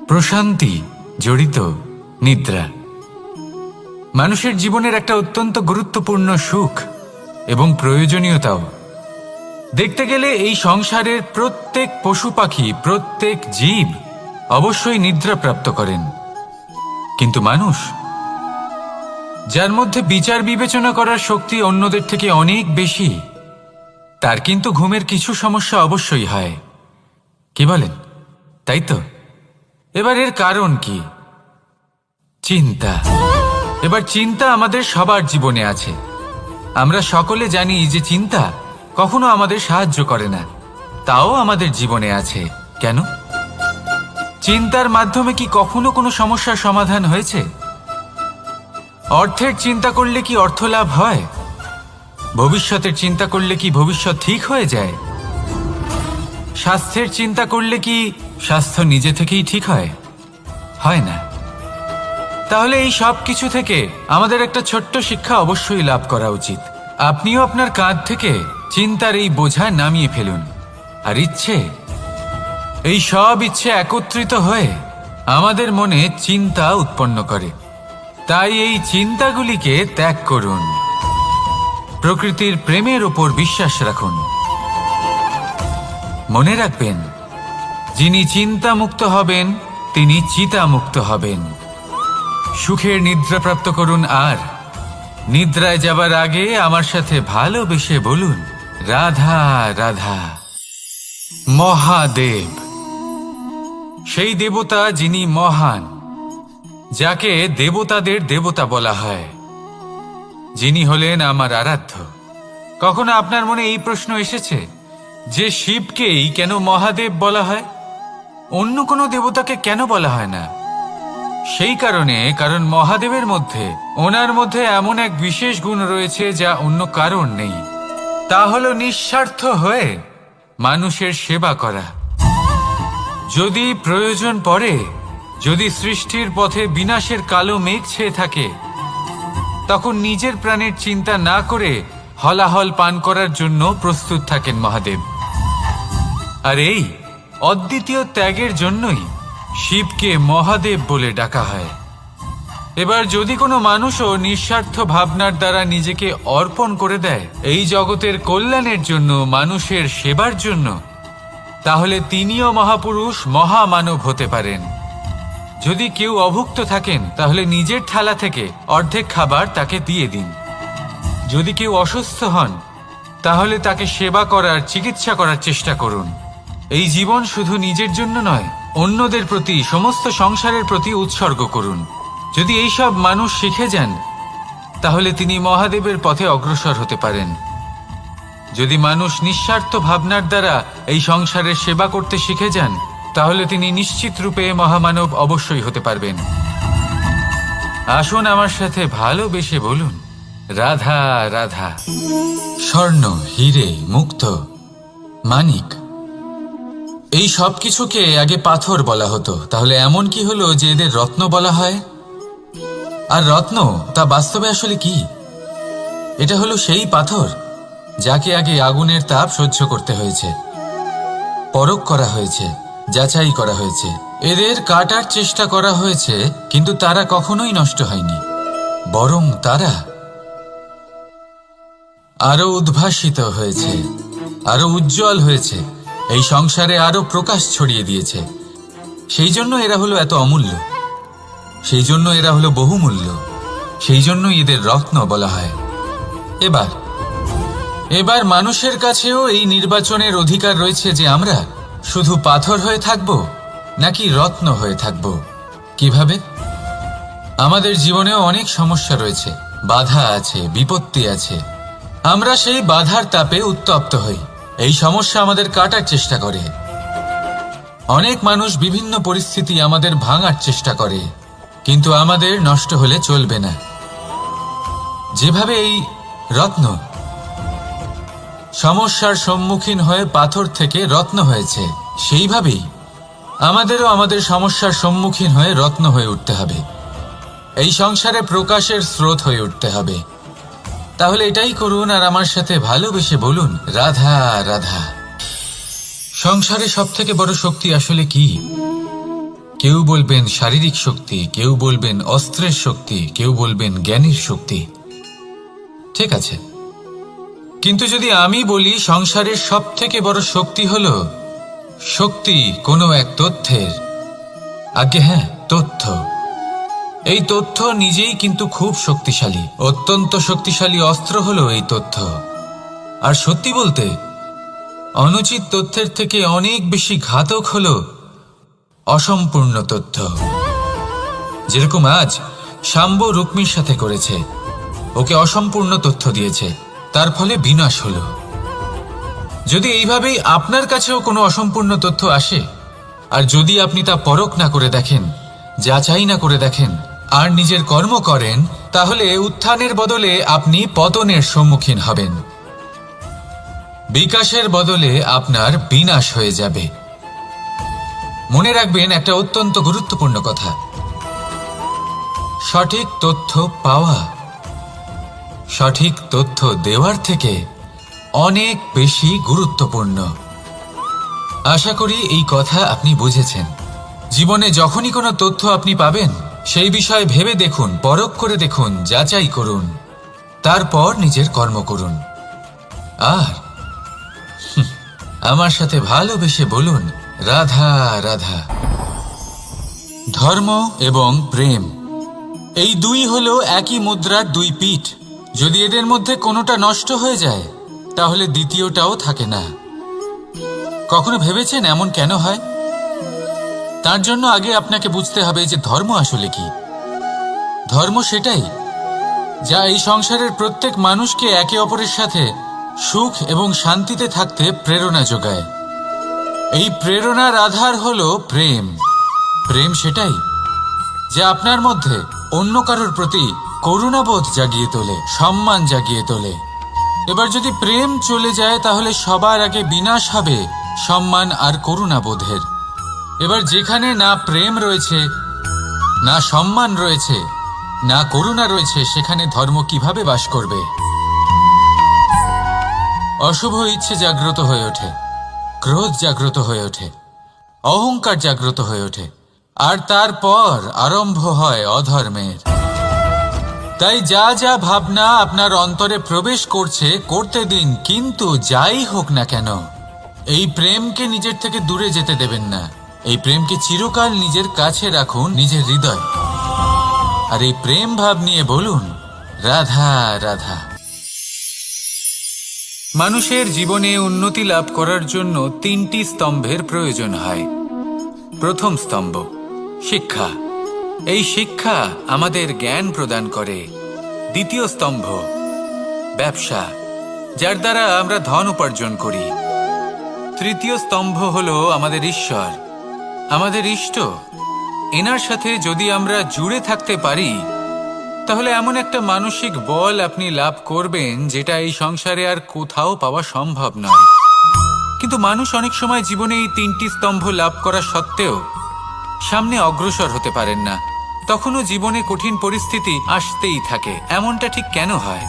Speaker 1: প্রশান্তি জড়িত নিদ্রা মানুষের জীবনের একটা অত্যন্ত গুরুত্বপূর্ণ সুখ এবং প্রয়োজনীয়তাও। দেখতে গেলে এই সংসারের প্রত্যেক পশু পাখি, প্রত্যেক জীব অবশ্যই নিদ্রা প্রাপ্ত করেন, কিন্তু মানুষ, যার মধ্যে বিচার বিবেচনা করার শক্তি অন্যদের থেকে অনেক বেশি, তার কিন্তু ঘুমের কিছু সমস্যা অবশ্যই হয়, কি বলেন? তাই তো? এবার এর কারণ কি? চিন্তা। এবার চিন্তা আমাদের সবার জীবনে আছে। আমরা সকলে জানি যে চিন্তা কখনো আমাদের সাহায্য করে না, তাও আমাদের জীবনে আছে। কেন? চিন্তার মাধ্যমে কি কখনো কোনো সমস্যার সমাধান হয়েছে? অর্থের চিন্তা করলে কি অর্থ লাভ হয়? ভবিষ্যতের চিন্তা করলে কি ভবিষ্যৎ ঠিক হয়ে যায়? স্বাস্থ্যের চিন্তা করলে কি স্বাস্থ্য নিজে থেকেই ঠিক হয়? হয় না। তাহলে এই সব কিছু থেকে আমাদের একটা ছোট্ট শিক্ষা অবশ্যই লাভ করা উচিত। আপনিও আপনার কাঁধ থেকে চিন্তার এই বোঝা নামিয়ে ফেলুন, আর এই সব ইচ্ছে একত্রিত হয়ে আমাদের মনে চিন্তা উৎপন্ন করে। তাই এই চিন্তাগুলিকে ত্যাগ করুন, প্রকৃতির প্রেমের উপর বিশ্বাস রাখুন। মনে রাখবেন, যিনি চিন্তামুক্ত হবেন তিনি চিতামুক্ত হবেন। সুখের নিদ্রা প্রাপ্ত করুন, আর নিদ্রায় যাবার আগে আমার সাথে ভালোবেসে বলুন, রাধা রাধা। মহাদেব, সেই দেবতা যিনি মহান, যাকে দেবতাদের দেবতা বলা হয়, যিনি হলেন আমার আরাধ্য। কখনো আপনার মনে এই প্রশ্ন এসেছে যে শিবকেই কেন মহাদেব বলা হয়, অন্য কোনো দেবতাকে কেন বলা হয় না? সেই কারণ মহাদেবের মধ্যে, ওনার মধ্যে এমন এক বিশেষ গুণ রয়েছে যা অন্য কারণ নেই। তা হলো নিঃস্বার্থ হয়ে মানুষের সেবা করা। যদি প্রয়োজন পড়ে, যদি সৃষ্টির পথে বিনাশের কালো মেঘ ছেয়ে থাকে, তখন নিজের প্রাণের চিন্তা না করে হলাহল পান করার জন্য প্রস্তুত থাকেন মহাদেব। আর এই অদ্বিতীয় ত্যাগের জন্যই শিবকে মহাদেব বলে ডাকা হয়। এবার যদি কোনো মানুষও নিঃস্বার্থ ভাবনার দ্বারা নিজেকে অর্পণ করে দেয় এই জগতের কল্যাণের জন্য, মানুষের সেবার জন্য, তাহলে তিনিও মহাপুরুষ, মহামানব হতে পারেন। যদি কেউ অভুক্ত থাকেন তাহলে নিজের থালা থেকে অর্ধেক খাবার তাকে দিয়ে দিন। যদি কেউ অসুস্থ হন তাহলে তাকে সেবা করার, চিকিৎসা করার চেষ্টা করুন। এই জীবন শুধু নিজের জন্য নয়, অন্যদের প্রতি, সমস্ত সংসারের প্রতি উৎসর্গ করুন। যদি এইসব মানুষ শিখে যান তাহলে তিনি মহাদেবের পথে অগ্রসর হতে পারেন। যদি মানুষ নিঃস্বার্থ ভাবনার দ্বারা এই সংসারের সেবা করতে শিখে যান তাহলে তিনি নিশ্চিত রূপে মহামানব অবশ্যই হতে পারবেন। আসুন আমার সাথে ভালোবেসে বলুন, রাধা রাধা। স্বর্ণ, হিরে, মুক্ত, মানিক, এই সব কিছুকে আগে পাথর বলা হতো। তাহলে এমন কি হলো যে এদের রত্ন বলা হয়? আর রত্ন তা বাস্তবে আসলে কি? এটা হলো সেই পাথর যাকে আগে আগুনের তাপ সহ্য করতে হয়েছে, পরখ করা হয়েছে, যাচাই করা হয়েছে, এদের কাটার চেষ্টা করা হয়েছে, কিন্তু তারা কখনোই নষ্ট হয়নি, বরং তারা আরো উদ্ভাসিত হয়েছে, আরো উজ্জ্বল হয়েছে, এই সংসারে আরো প্রকাশ ছড়িয়ে দিয়েছে। সেই জন্য এরা হলো এত অমূল্য, সেই জন্য এরা হলো বহুমূল্য, সেই জন্য এদের রত্ন বলা হয়। এবার মানুষের কাছেও এই নির্বাচনের অধিকার রয়েছে যে আমরা শুধু পাথর হয়ে থাকব নাকি রত্ন হয়ে থাকব। কিভাবে? আমাদের জীবনেও অনেক সমস্যা রয়েছে, বাধা আছে, বিপত্তি আছে। আমরা সেই বাধার তাপে উত্তপ্ত হই, এই সমস্যা আমাদের কাটার চেষ্টা করে। অনেক মানুষ বিভিন্ন পরিস্থিতি আমাদের ভাঙার চেষ্টা করে, কিন্তু আমাদের নষ্ট হলে চলবে না। যেভাবে এই রত্ন সমস্যার সম্মুখীন হয়ে পাথর থেকে রত্ন হয়েছে, সেইভাবেই আমাদেরও আমাদের সমস্যার সম্মুখীন হয়ে রত্ন হয়ে উঠতে হবে, এই সংসারে প্রকাশের স্রোত হয়ে উঠতে হবে। তাহলে এটাই করুন আর আমার সাথে ভালোবেসে বলুন, রাধা রাধা। সংসারে সব থেকে বড় শক্তি আসলে কি? কেউ বলবেন শারীরিক শক্তি, কেউ বলবেন অস্ত্রের শক্তি, কেউ বলবেন জ্ঞানের শক্তি। ঠিক আছে, কিন্তু যদি আমি বলি সংসারের সব থেকে বড় শক্তি হলো শক্তি কোনো এক তথ্যের, আগে হ্যাঁ, তথ্য। এই তথ্য নিজেই কিন্তু খুব শক্তিশালী, অত্যন্ত শক্তিশালী অস্ত্র হলো এই তথ্য। আর সত্যি বলতে অনুচিত তথ্যের থেকে অনেক বেশি ঘাতক হলো অসম্পূর্ণ তথ্য। যেরকম আজ শাম্ব রুক্মির সাথে করেছে, ওকে অসম্পূর্ণ তথ্য দিয়েছে, তার ফলে বিনাশ হলো। যদি এইভাবেই আপনার কাছেও কোনো অসম্পূর্ণ তথ্য আসে, আর যদি আপনি তা পরখ না করে দেখেন, যাচাই না করে দেখেন, আর নিজের কর্ম করেন, তাহলে উত্থানের বদলে আপনি পতনের সম্মুখীন হবেন, বিকাশের বদলে আপনার বিনাশ হয়ে যাবে। মনে রাখবেন একটা অত্যন্ত গুরুত্বপূর্ণ কথা, সঠিক তথ্য পাওয়া সঠিক তথ্য দেওয়ার থেকে অনেক বেশি গুরুত্বপূর্ণ। আশা করি এই কথা আপনি বুঝেছেন। জীবনে যখনই কোনো তথ্য আপনি পাবেন, সেই বিষয়ে ভেবে দেখুন, পরখ করে দেখুন, যাচাই করুন, তারপর নিজের কর্ম করুন। আর আমার সাথে ভালোবেসে বলুন, রাধা রাধা। ধর্ম এবং প্রেম, এই দুই হলো একই মুদ্রার দুই পিঠ। যদি এদের মধ্যে কোনোটা নষ্ট হয়ে যায় তাহলে দ্বিতীয়টাও থাকে না। কখনো ভেবেছেন এমন কেন হয়? তার জন্য আগে আপনাকে বুঝতে হবে যে ধর্ম আসলে কি। ধর্ম সেটাই যা এই সংসারের প্রত্যেক মানুষকে একে অপরের সাথে সুখ এবং শান্তিতে থাকতে প্রেরণা যোগায়। এই প্রেরণার আধার হলো প্রেম। প্রেম সেটাই যা আপনার মধ্যে অন্য কারোর প্রতি করুণাবোধ জাগিয়ে তোলে, সম্মান জাগিয়ে তোলে। এবার যদি প্রেম চলে যায় তাহলে সবার আগে বিনাশ হবে সম্মান আর করুণাবোধের। এবার যেখানে না প্রেম রয়েছে, না সম্মান রয়েছে, না করুণা রয়েছে, সেখানে ধর্ম কিভাবে বাস করবে? অশুভ ইচ্ছে জাগ্রত হয়ে ওঠে, ক্রোধ জাগ্রত হয়ে ওঠে, অহংকার জাগ্রত হয়ে ওঠে, আর তারপর আরম্ভ হয় অধর্মের। তাই যা যা ভাবনা আপনার অন্তরে প্রবেশ করছে করতে দিন, কিন্তু যাই হোক না কেন এই প্রেমকে নিজের থেকে দূরে যেতে দেবেন না। এই প্রেমকে চিরকাল নিজের কাছে রাখুন, নিজের হৃদয়। আর এই প্রেম ভাব নিয়ে বলুন, রাধা রাধা। মানুষের জীবনে উন্নতি লাভ করার জন্য 3টি স্তম্ভের প্রয়োজন হয়। প্রথম স্তম্ভ শিক্ষা। এই শিক্ষা আমাদের জ্ঞান প্রদান করে। দ্বিতীয় স্তম্ভ ব্যবসা, যার দ্বারা আমরা ধন উপার্জন করি। তৃতীয় স্তম্ভ হলো আমাদের ঈশ্বর, আমাদের ইষ্ট। এনার সাথে যদি আমরা জুড়ে থাকতে পারি তাহলে এমন একটা মানসিক বল আপনি লাভ করবেন যেটা এই সংসারে আর কোথাও পাওয়া সম্ভব নয়। কিন্তু মানুষ অনেক সময় জীবনে এই 3টি স্তম্ভ লাভ করা সত্ত্বেও সামনে অগ্রসর হতে পারেন না। তখনও জীবনে কঠিন পরিস্থিতি আসতেই থাকে। এমনটা ঠিক কেন হয়?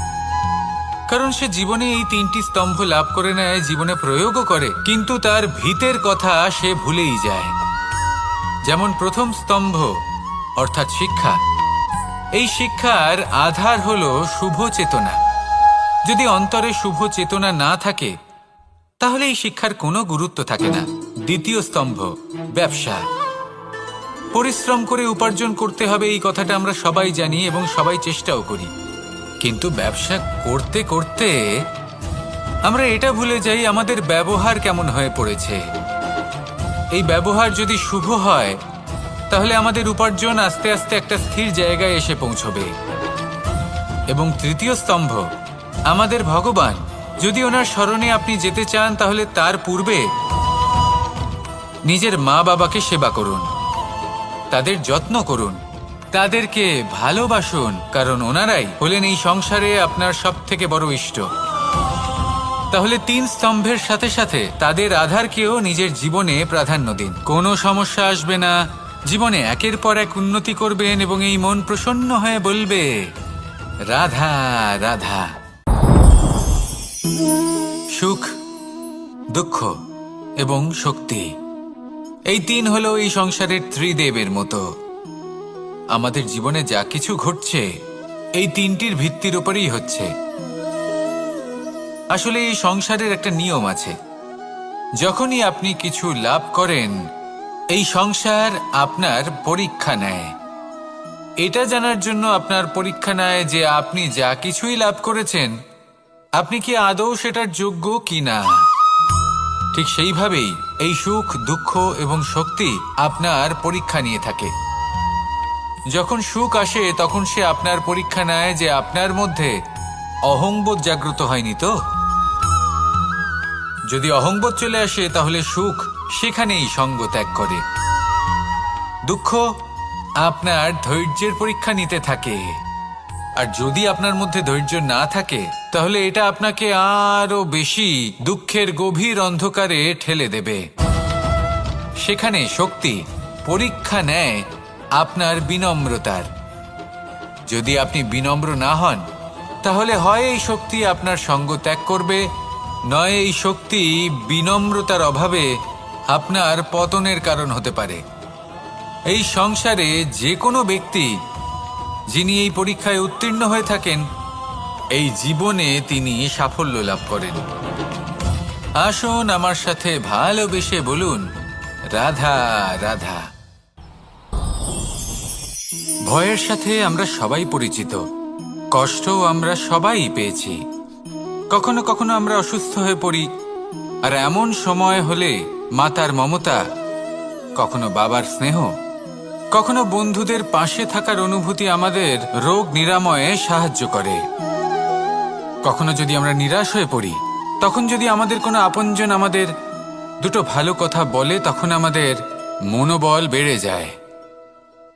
Speaker 1: কারণ সে জীবনে এই 3টি স্তম্ভ লাভ করে নেয়, জীবনে প্রয়োগও করে, কিন্তু তার ভিতের কথা সে ভুলেই যায়। যেমন প্রথম স্তম্ভ অর্থাৎ শিক্ষা। এই শিক্ষার আধার হলো শুভ চেতনা। যদি অন্তরে শুভ চেতনা না থাকে তাহলে এই শিক্ষার কোনো গুরুত্ব থাকে না। দ্বিতীয় স্তম্ভ ব্যবসা। পরিশ্রম করে উপার্জন করতে হবে, এই কথাটা আমরা সবাই জানি এবং সবাই চেষ্টাও করি। কিন্তু ব্যবসা করতে করতে আমরা এটা ভুলে যাই আমাদের ব্যবহার কেমন হয়ে পড়েছে। এই ব্যবহার যদি শুভ হয় তাহলে আমাদের উপার্জন আস্তে আস্তে একটা স্থির জায়গায় এসে পৌঁছবে। এবং তৃতীয় স্তম্ভ আমাদের ভগবান। যদি ওনার শরণে আপনি যেতে চান তাহলে তার পূর্বে নিজের মা বাবাকে সেবা করুন, তাদের যত্ন করুন, তাদেরকে ভালোবাসুন, কারণ ওনারাই হলেন এই সংসারে আপনার সবথেকে বড় ইষ্ট। তাহলে 3 স্তম্ভের সাথে সাথে তাদের আধারকেও নিজের জীবনে প্রাধান্য দিন। কোনো সমস্যা আসবে না, জীবনে একের পর এক উন্নতি করবেন এবং এই মন প্রসন্ন হয়ে বলবে রাধা রাধা। সুখ, দুঃখ এবং শক্তি, এই 3 হলো এই সংসারের ত্রিদেবের মতো। আমাদের জীবনে যা কিছু ঘটছে এই 3টির ভিত্তির উপরেই হচ্ছে। আসলে এই সংসারের একটা নিয়ম আছে, যখনই আপনি কিছু লাভ করেন এই সংসার আপনার পরীক্ষা নেয়। এটা জানার জন্য আপনার পরীক্ষা নেয় যে আপনি যা কিছুই লাভ করেছেন আপনি কি আদৌ সেটার যোগ্য কিনা। ঠিক সেইভাবেই এই সুখ, দুঃখ এবং শক্তি আপনার পরীক্ষা নিয়ে থাকে। যখন সুখ আসে তখন সে আপনার পরীক্ষা নেয় যে আপনার মধ্যে অহংবোধ জাগ্রত হয়নি তো। যদি অহংবোধ চলে আসে তাহলে সুখ সেখানেই সঙ্গ ত্যাগ করে। দুঃখ আপনার ধৈর্যের পরীক্ষা নিতে থাকে, আর যদি আপনার মধ্যে ধৈর্য না থাকে তাহলে এটা আপনাকে আরো বেশি দুঃখের গভীর অন্ধকারে ঠেলে দেবে। সেখানে শক্তি পরীক্ষা নেয় আপনার বিনম্রতার। যদি আপনি বিনম্র না হন তাহলে হয় এই শক্তি আপনার সঙ্গ ত্যাগ করবে, নয় এই শক্তি বিনম্রতার অভাবে আপনার পতনের কারণ হতে পারে। এই সংসারে যে কোনো ব্যক্তি যিনি এই পরীক্ষায় উত্তীর্ণ হয়ে থাকেন এই জীবনে তিনি সাফল্য লাভ করেন। আসুন আমার সাথে ভালোবেসে বলুন রাধা রাধা। ভয়ের সাথে আমরা সবাই পরিচিত, কষ্টও আমরা সবাই পেয়েছি। কখনো কখনো আমরা অসুস্থ হয়ে পড়ি, আর এমন সময় হলে মাতার মমতা, কখনো বাবার স্নেহ, কখনো বন্ধুদের পাশে থাকার অনুভূতি আমাদের রোগ নিরাময়ে সাহায্য করে। কখনো যদি আমরা নিরাশ হয়ে পড়ি, তখন যদি আমাদের কোনো আপনজন আমাদের দুটো ভালো কথা বলে তখন আমাদের মনোবল বেড়ে যায়।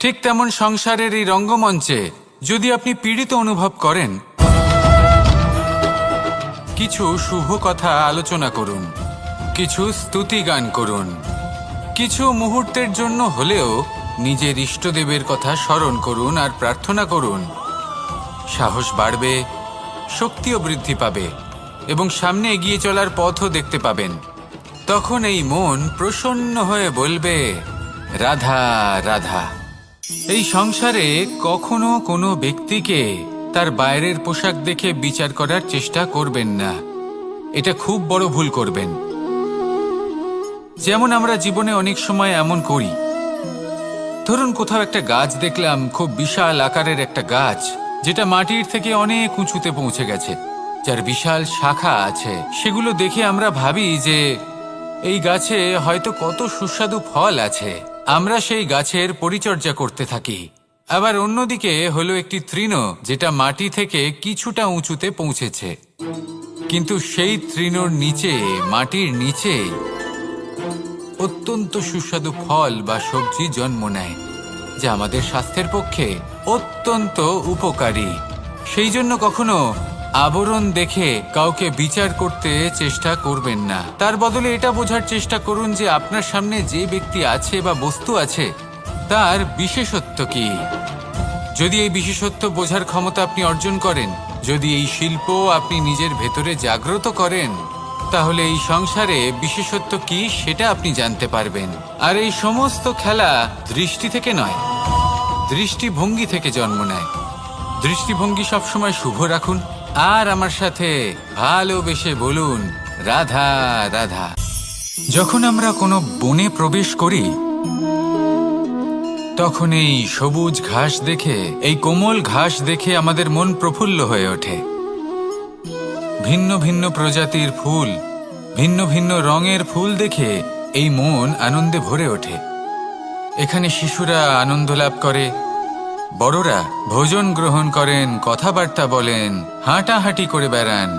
Speaker 1: ঠিক তেমন সংসারের এই রঙ্গমঞ্চে যদি আপনি পীড়িত অনুভব করেন, কিছু শুভ কথা আলোচনা করুন, কিছু স্তুতি গান করুন, কিছু মুহূর্তের জন্য হলেও নিজের ইষ্টদেবের কথা স্মরণ করুন আর প্রার্থনা করুন। সাহস বাড়বে, শক্তিও বৃদ্ধি পাবে এবং সামনে এগিয়ে চলার পথও দেখতে পাবেন। তখন এই মন প্রসন্ন হয়ে বলবে রাধা রাধা। এই সংসারে কখনো কোনো ব্যক্তিকে তার বাইরের পোশাক দেখে বিচার করার চেষ্টা করবেন না। এটা খুব বড় ভুল করবেন। যেমন আমরা জীবনে অনেক সময় এমন করি, ধরুন কোথাও একটা গাছ দেখলাম, খুব বিশাল আকারের একটা গাছ, যেটা মাটির থেকে অনেক উঁচুতে পৌঁছে গেছে, যার বিশাল শাখা আছে। সেগুলো দেখে আমরা ভাবি যে এই গাছে হয়তো কত সুস্বাদু ফল আছে। আমরা সেই গাছের পরিচর্যা করতে থাকি। আবার অন্যদিকে হলো একটি তৃণ, যেটা মাটি থেকে কিছুটা উঁচুতে পৌঁছেছে, কিন্তু সেই তৃণর নিচে, মাটির নিচে অত্যন্ত সুস্বাদু ফল বা সবজি জন্ম নেয়, যা আমাদের স্বাস্থ্যের পক্ষে অত্যন্ত উপকারী। সেই জন্য কখনো আবরণ দেখে কাউকে বিচার করতে চেষ্টা করবেন না। তার বদলে এটা বোঝার চেষ্টা করুন যে আপনার সামনে যে ব্যক্তি আছে বা বস্তু আছে, তার বিশেষত্ব কি। যদি এই বিশেষত্ব বোঝার ক্ষমতা আপনি অর্জন করেন, যদি এই শিল্প আপনি নিজের ভেতরে জাগ্রত করেন, তাহলে এই সংসারে বিশেষত্ব কি সেটা আপনি জানতে পারবেন। আর এই সমস্ত খেলা দৃষ্টি থেকে নয়, দৃষ্টিভঙ্গি থেকে জন্ম নেয়। দৃষ্টিভঙ্গি সবসময় শুভ রাখুন, আর আমার সাথে ভালোবেসে বলুন, রাধা রাধা। যখন আমরা কোনো বনে প্রবেশ করি, তখন এই সবুজ ঘাস দেখে, এই কোমল ঘাস দেখে আমাদের মন প্রফুল্ল হয়ে ওঠে। ভিন্ন ভিন্ন প্রজাতির ফুল, ভিন্ন ভিন্ন রঙের ফুল দেখে এই মন আনন্দে ভরে ওঠে। এখানে শিশুরা আনন্দ লাভ করে, বড়রা ভোজন গ্রহণ করেন, কথাবার্তা বলেন, হাঁটাহাঁটি করে বেড়ান।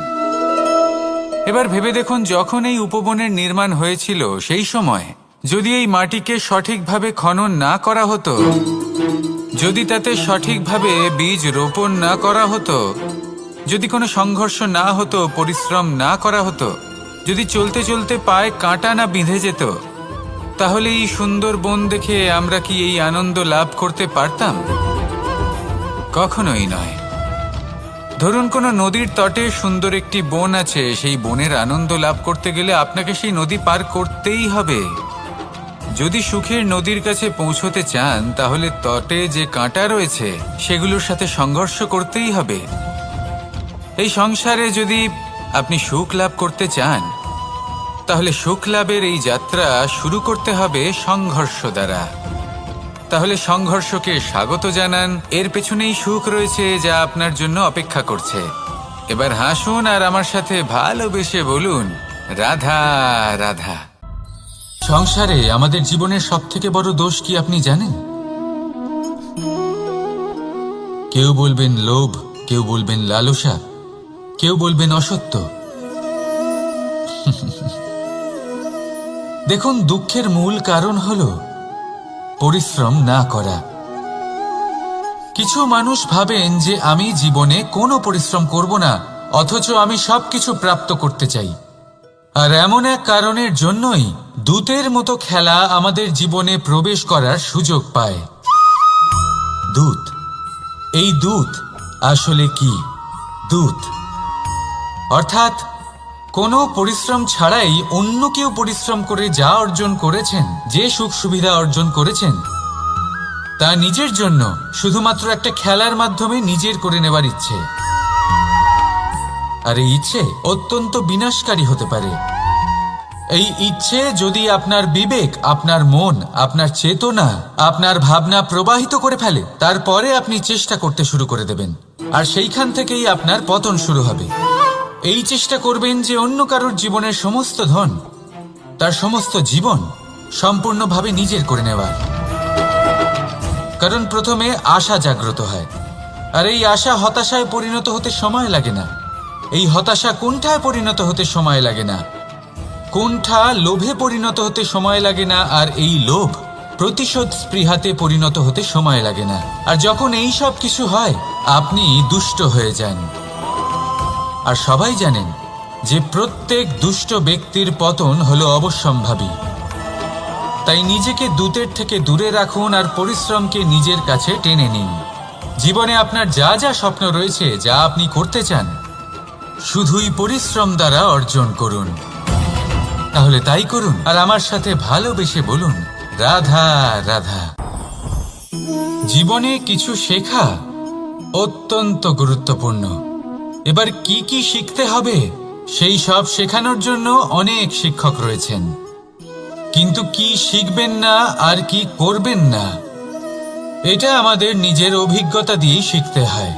Speaker 1: এবার ভেবে দেখুন, যখন এই উপবনের নির্মাণ হয়েছিল, সেই সময় যদি এই মাটিকে সঠিকভাবে খনন না করা হতো, যদি তাতে সঠিকভাবে বীজ রোপণ না করা হতো, যদি কোনো সংঘর্ষ না হতো, পরিশ্রম না করা হতো, যদি চলতে চলতে পায়ে কাঁটা না বিঁধে যেত, তাহলে এই সুন্দর বন দেখে আমরা কি এই আনন্দ লাভ করতে পারতাম? কখনোই নয়। ধরুন কোনো নদীর তটে সুন্দর একটি বন আছে, সেই বনের আনন্দ লাভ করতে গেলে আপনাকে সেই নদী পার করতেই হবে। যদি সুখের নদীর কাছে পৌঁছতে চান, তাহলে তটে যে কাঁটা রয়েছে সেগুলোর সাথে সংঘর্ষ করতেই হবে। এই সংসারে যদি আপনি সুখ লাভ করতে চান, তাহলে সুখ লাভের এই যাত্রা শুরু করতে হবে সংঘর্ষ দ্বারা। তাহলে সংঘর্ষকে স্বাগত জানান, এর পেছনেই সুখ রয়েছে যা আপনার জন্য অপেক্ষা করছে। এবার হাসুন আর আমার সাথে ভালোবেসে বলুন, রাধা রাধা। সংসারে আমাদের জীবনের সবথেকে বড় দোষ কি আপনি জানেন? কেউ বলবেন লোভ, কেউ বলবেন লালসা, কেউ বলবেন অসত্য। দেখুন, দুঃখের মূল কারণ হলো পরিশ্রম না করা। কিছু মানুষ ভাবেন যে আমি জীবনে কোনো পরিশ্রম করব না, অথচ আমি সবকিছু প্রাপ্ত করতে চাই। আর এমন এক কারণের জন্যই দূতের মতো খেলা আমাদের জীবনে প্রবেশ করার সুযোগ পায়। দূত। এই দূত আসলে কি? দূত অর্থাৎ কোনো পরিশ্রম ছাড়াই অন্য কেউ পরিশ্রম করে যা অর্জন করেছেন, যে সুখ সুবিধা অর্জন করেছেন, তা নিজের জন্য শুধুমাত্র একটা খেলার মাধ্যমে নিজের করে নেবার ইচ্ছে। আর এই ইচ্ছে অত্যন্ত বিনাশকারী হতে পারে। এই ইচ্ছে যদি আপনার বিবেক, আপনার মন, আপনার চেতনা, আপনার ভাবনা প্রবাহিত করে ফেলে, তারপরে আপনি চেষ্টা করতে শুরু করে দেবেন, আর সেইখান থেকেই আপনার পতন শুরু হবে। এই চেষ্টা করবেন যে অন্য কারোর জীবনের সমস্ত ধন, তার সমস্ত জীবন সম্পূর্ণভাবে নিজের করে নেওয়ার। কারণ প্রথমে আশা জাগ্রত হয়, আর এই আশা হতাশায় পরিণত হতে সময় লাগে না। এই হতাশা কুণ্ঠায় পরিণত হতে সময় লাগে না, কুণ্ঠা লোভে পরিণত হতে সময় লাগে না, আর এই লোভ প্রতিশোধ স্পৃহাতে পরিণত হতে সময় লাগে না। আর যখন এই সব কিছু হয়, আপনি দুষ্ট হয়ে যান। আর সবাই জানেন যে প্রত্যেক দুষ্ট ব্যক্তির পতন হলো অবশ্যম্ভাবী। তাই নিজেকে দূতের থেকে দূরে রাখুন আর পরিশ্রমকে নিজের কাছে টেনে নিন। জীবনে আপনার যা যা স্বপ্ন রয়েছে, যা আপনি করতে চান, শুধুই পরিশ্রম দ্বারা অর্জন করুন। তাহলে তাই করুন আর আমার সাথে ভালোবেসে বলুন, রাধা রাধা। জীবনে কিছু শেখা অত্যন্ত গুরুত্বপূর্ণ। এবার কি কি শিখতে হবে সেই সব শেখানোর জন্য অনেক শিক্ষক রয়েছেন, কিন্তু কি শিখবেন না আর কি করবেন না এটা আমাদের নিজের অভিজ্ঞতা দিয়েই শিখতে হয়।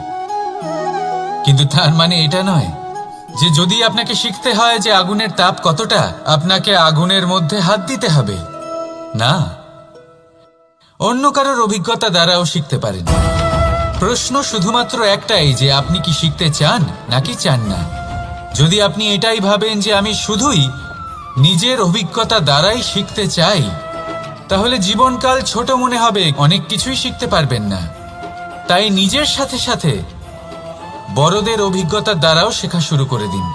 Speaker 1: কিন্তু তার মানে এটা নয় যে যদি আপনাকে শিখতে হয় যে আগুনের তাপ কতটা, আপনাকে আগুনের মধ্যে হাত দিতে হবে। না, অন্য কারোর অভিজ্ঞতা দ্বারাও শিখতে পারেন। প্রশ্ন শুধুমাত্র একটাই যে আপনি কি শিখতে চান নাকি চান না। যদি আপনি এটাই ভাবেন যে আমি শুধুই নিজের অভিজ্ঞতা দ্বারাই শিখতে চাই, তাহলে জীবনকাল ছোট মনে হবে, অনেক কিছুই শিখতে পারবেন না। তাই নিজের সাথে সাথে বড়দের অভিজ্ঞতার দ্বারাও শেখা শুরু করে দিন।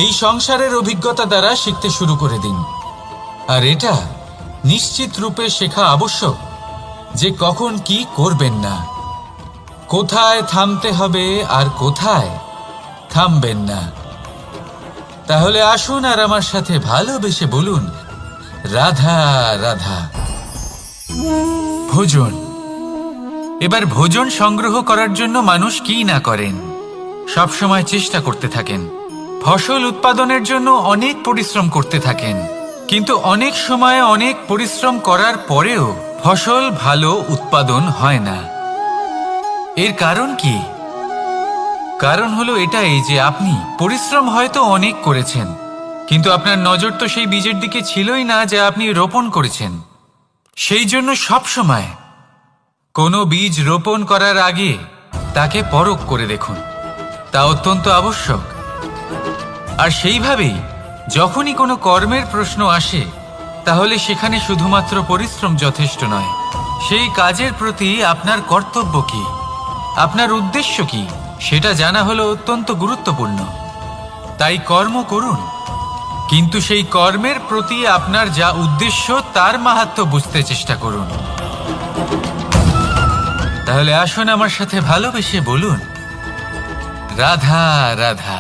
Speaker 1: এই সংসারের অভিজ্ঞতা দ্বারা শিখতে শুরু করে দিন। আর এটা নিশ্চিত রূপে শেখা আবশ্যক যে কখন কি করবেন না, কোথায় থামতে হবে আর কোথায় থামবেন না। তাহলে আসুন আর আমার সাথে ভালোবেসে বলুন, রাধা রাধা। ভোজন। এবার ভোজন সংগ্রহ করার জন্য মানুষ কি না করেন, সব সময় চেষ্টা করতে থাকেন। ফসল উৎপাদনের জন্য অনেক পরিশ্রম করতে থাকেন, কিন্তু অনেক সময় অনেক পরিশ্রম করার পরেও ফসল ভালো উৎপাদন হয় না। এর কারণ কি? কারণ হলো এটাই যে আপনি পরিশ্রম হয়তো অনেক করেছেন, কিন্তু আপনার নজর তো সেই বীজের দিকে ছিলই না যা আপনি রোপণ করেছেন। সেই জন্য সব সময় কোনো বীজ রোপণ করার আগে তাকে পরখ করে দেখুন, তা অত্যন্ত আবশ্যক। আর সেইভাবেই যখনই কোনো কর্মের প্রশ্ন আসে, তাহলে সেখানে শুধুমাত্র পরিশ্রম যথেষ্ট নয়। সেই কাজের প্রতি আপনার কর্তব্য কি, আপনার উদ্দেশ্য কি, সেটা জানা হলো অত্যন্ত গুরুত্বপূর্ণ। তাই কর্ম করুন, কিন্তু সেই কর্মের প্রতি আপনার যা উদ্দেশ্য তার মাহাত্ম্য বুঝতে চেষ্টা করুন। তাহলে আসুন আমার সাথে ভালোবেসে বলুন, রাধা রাধা।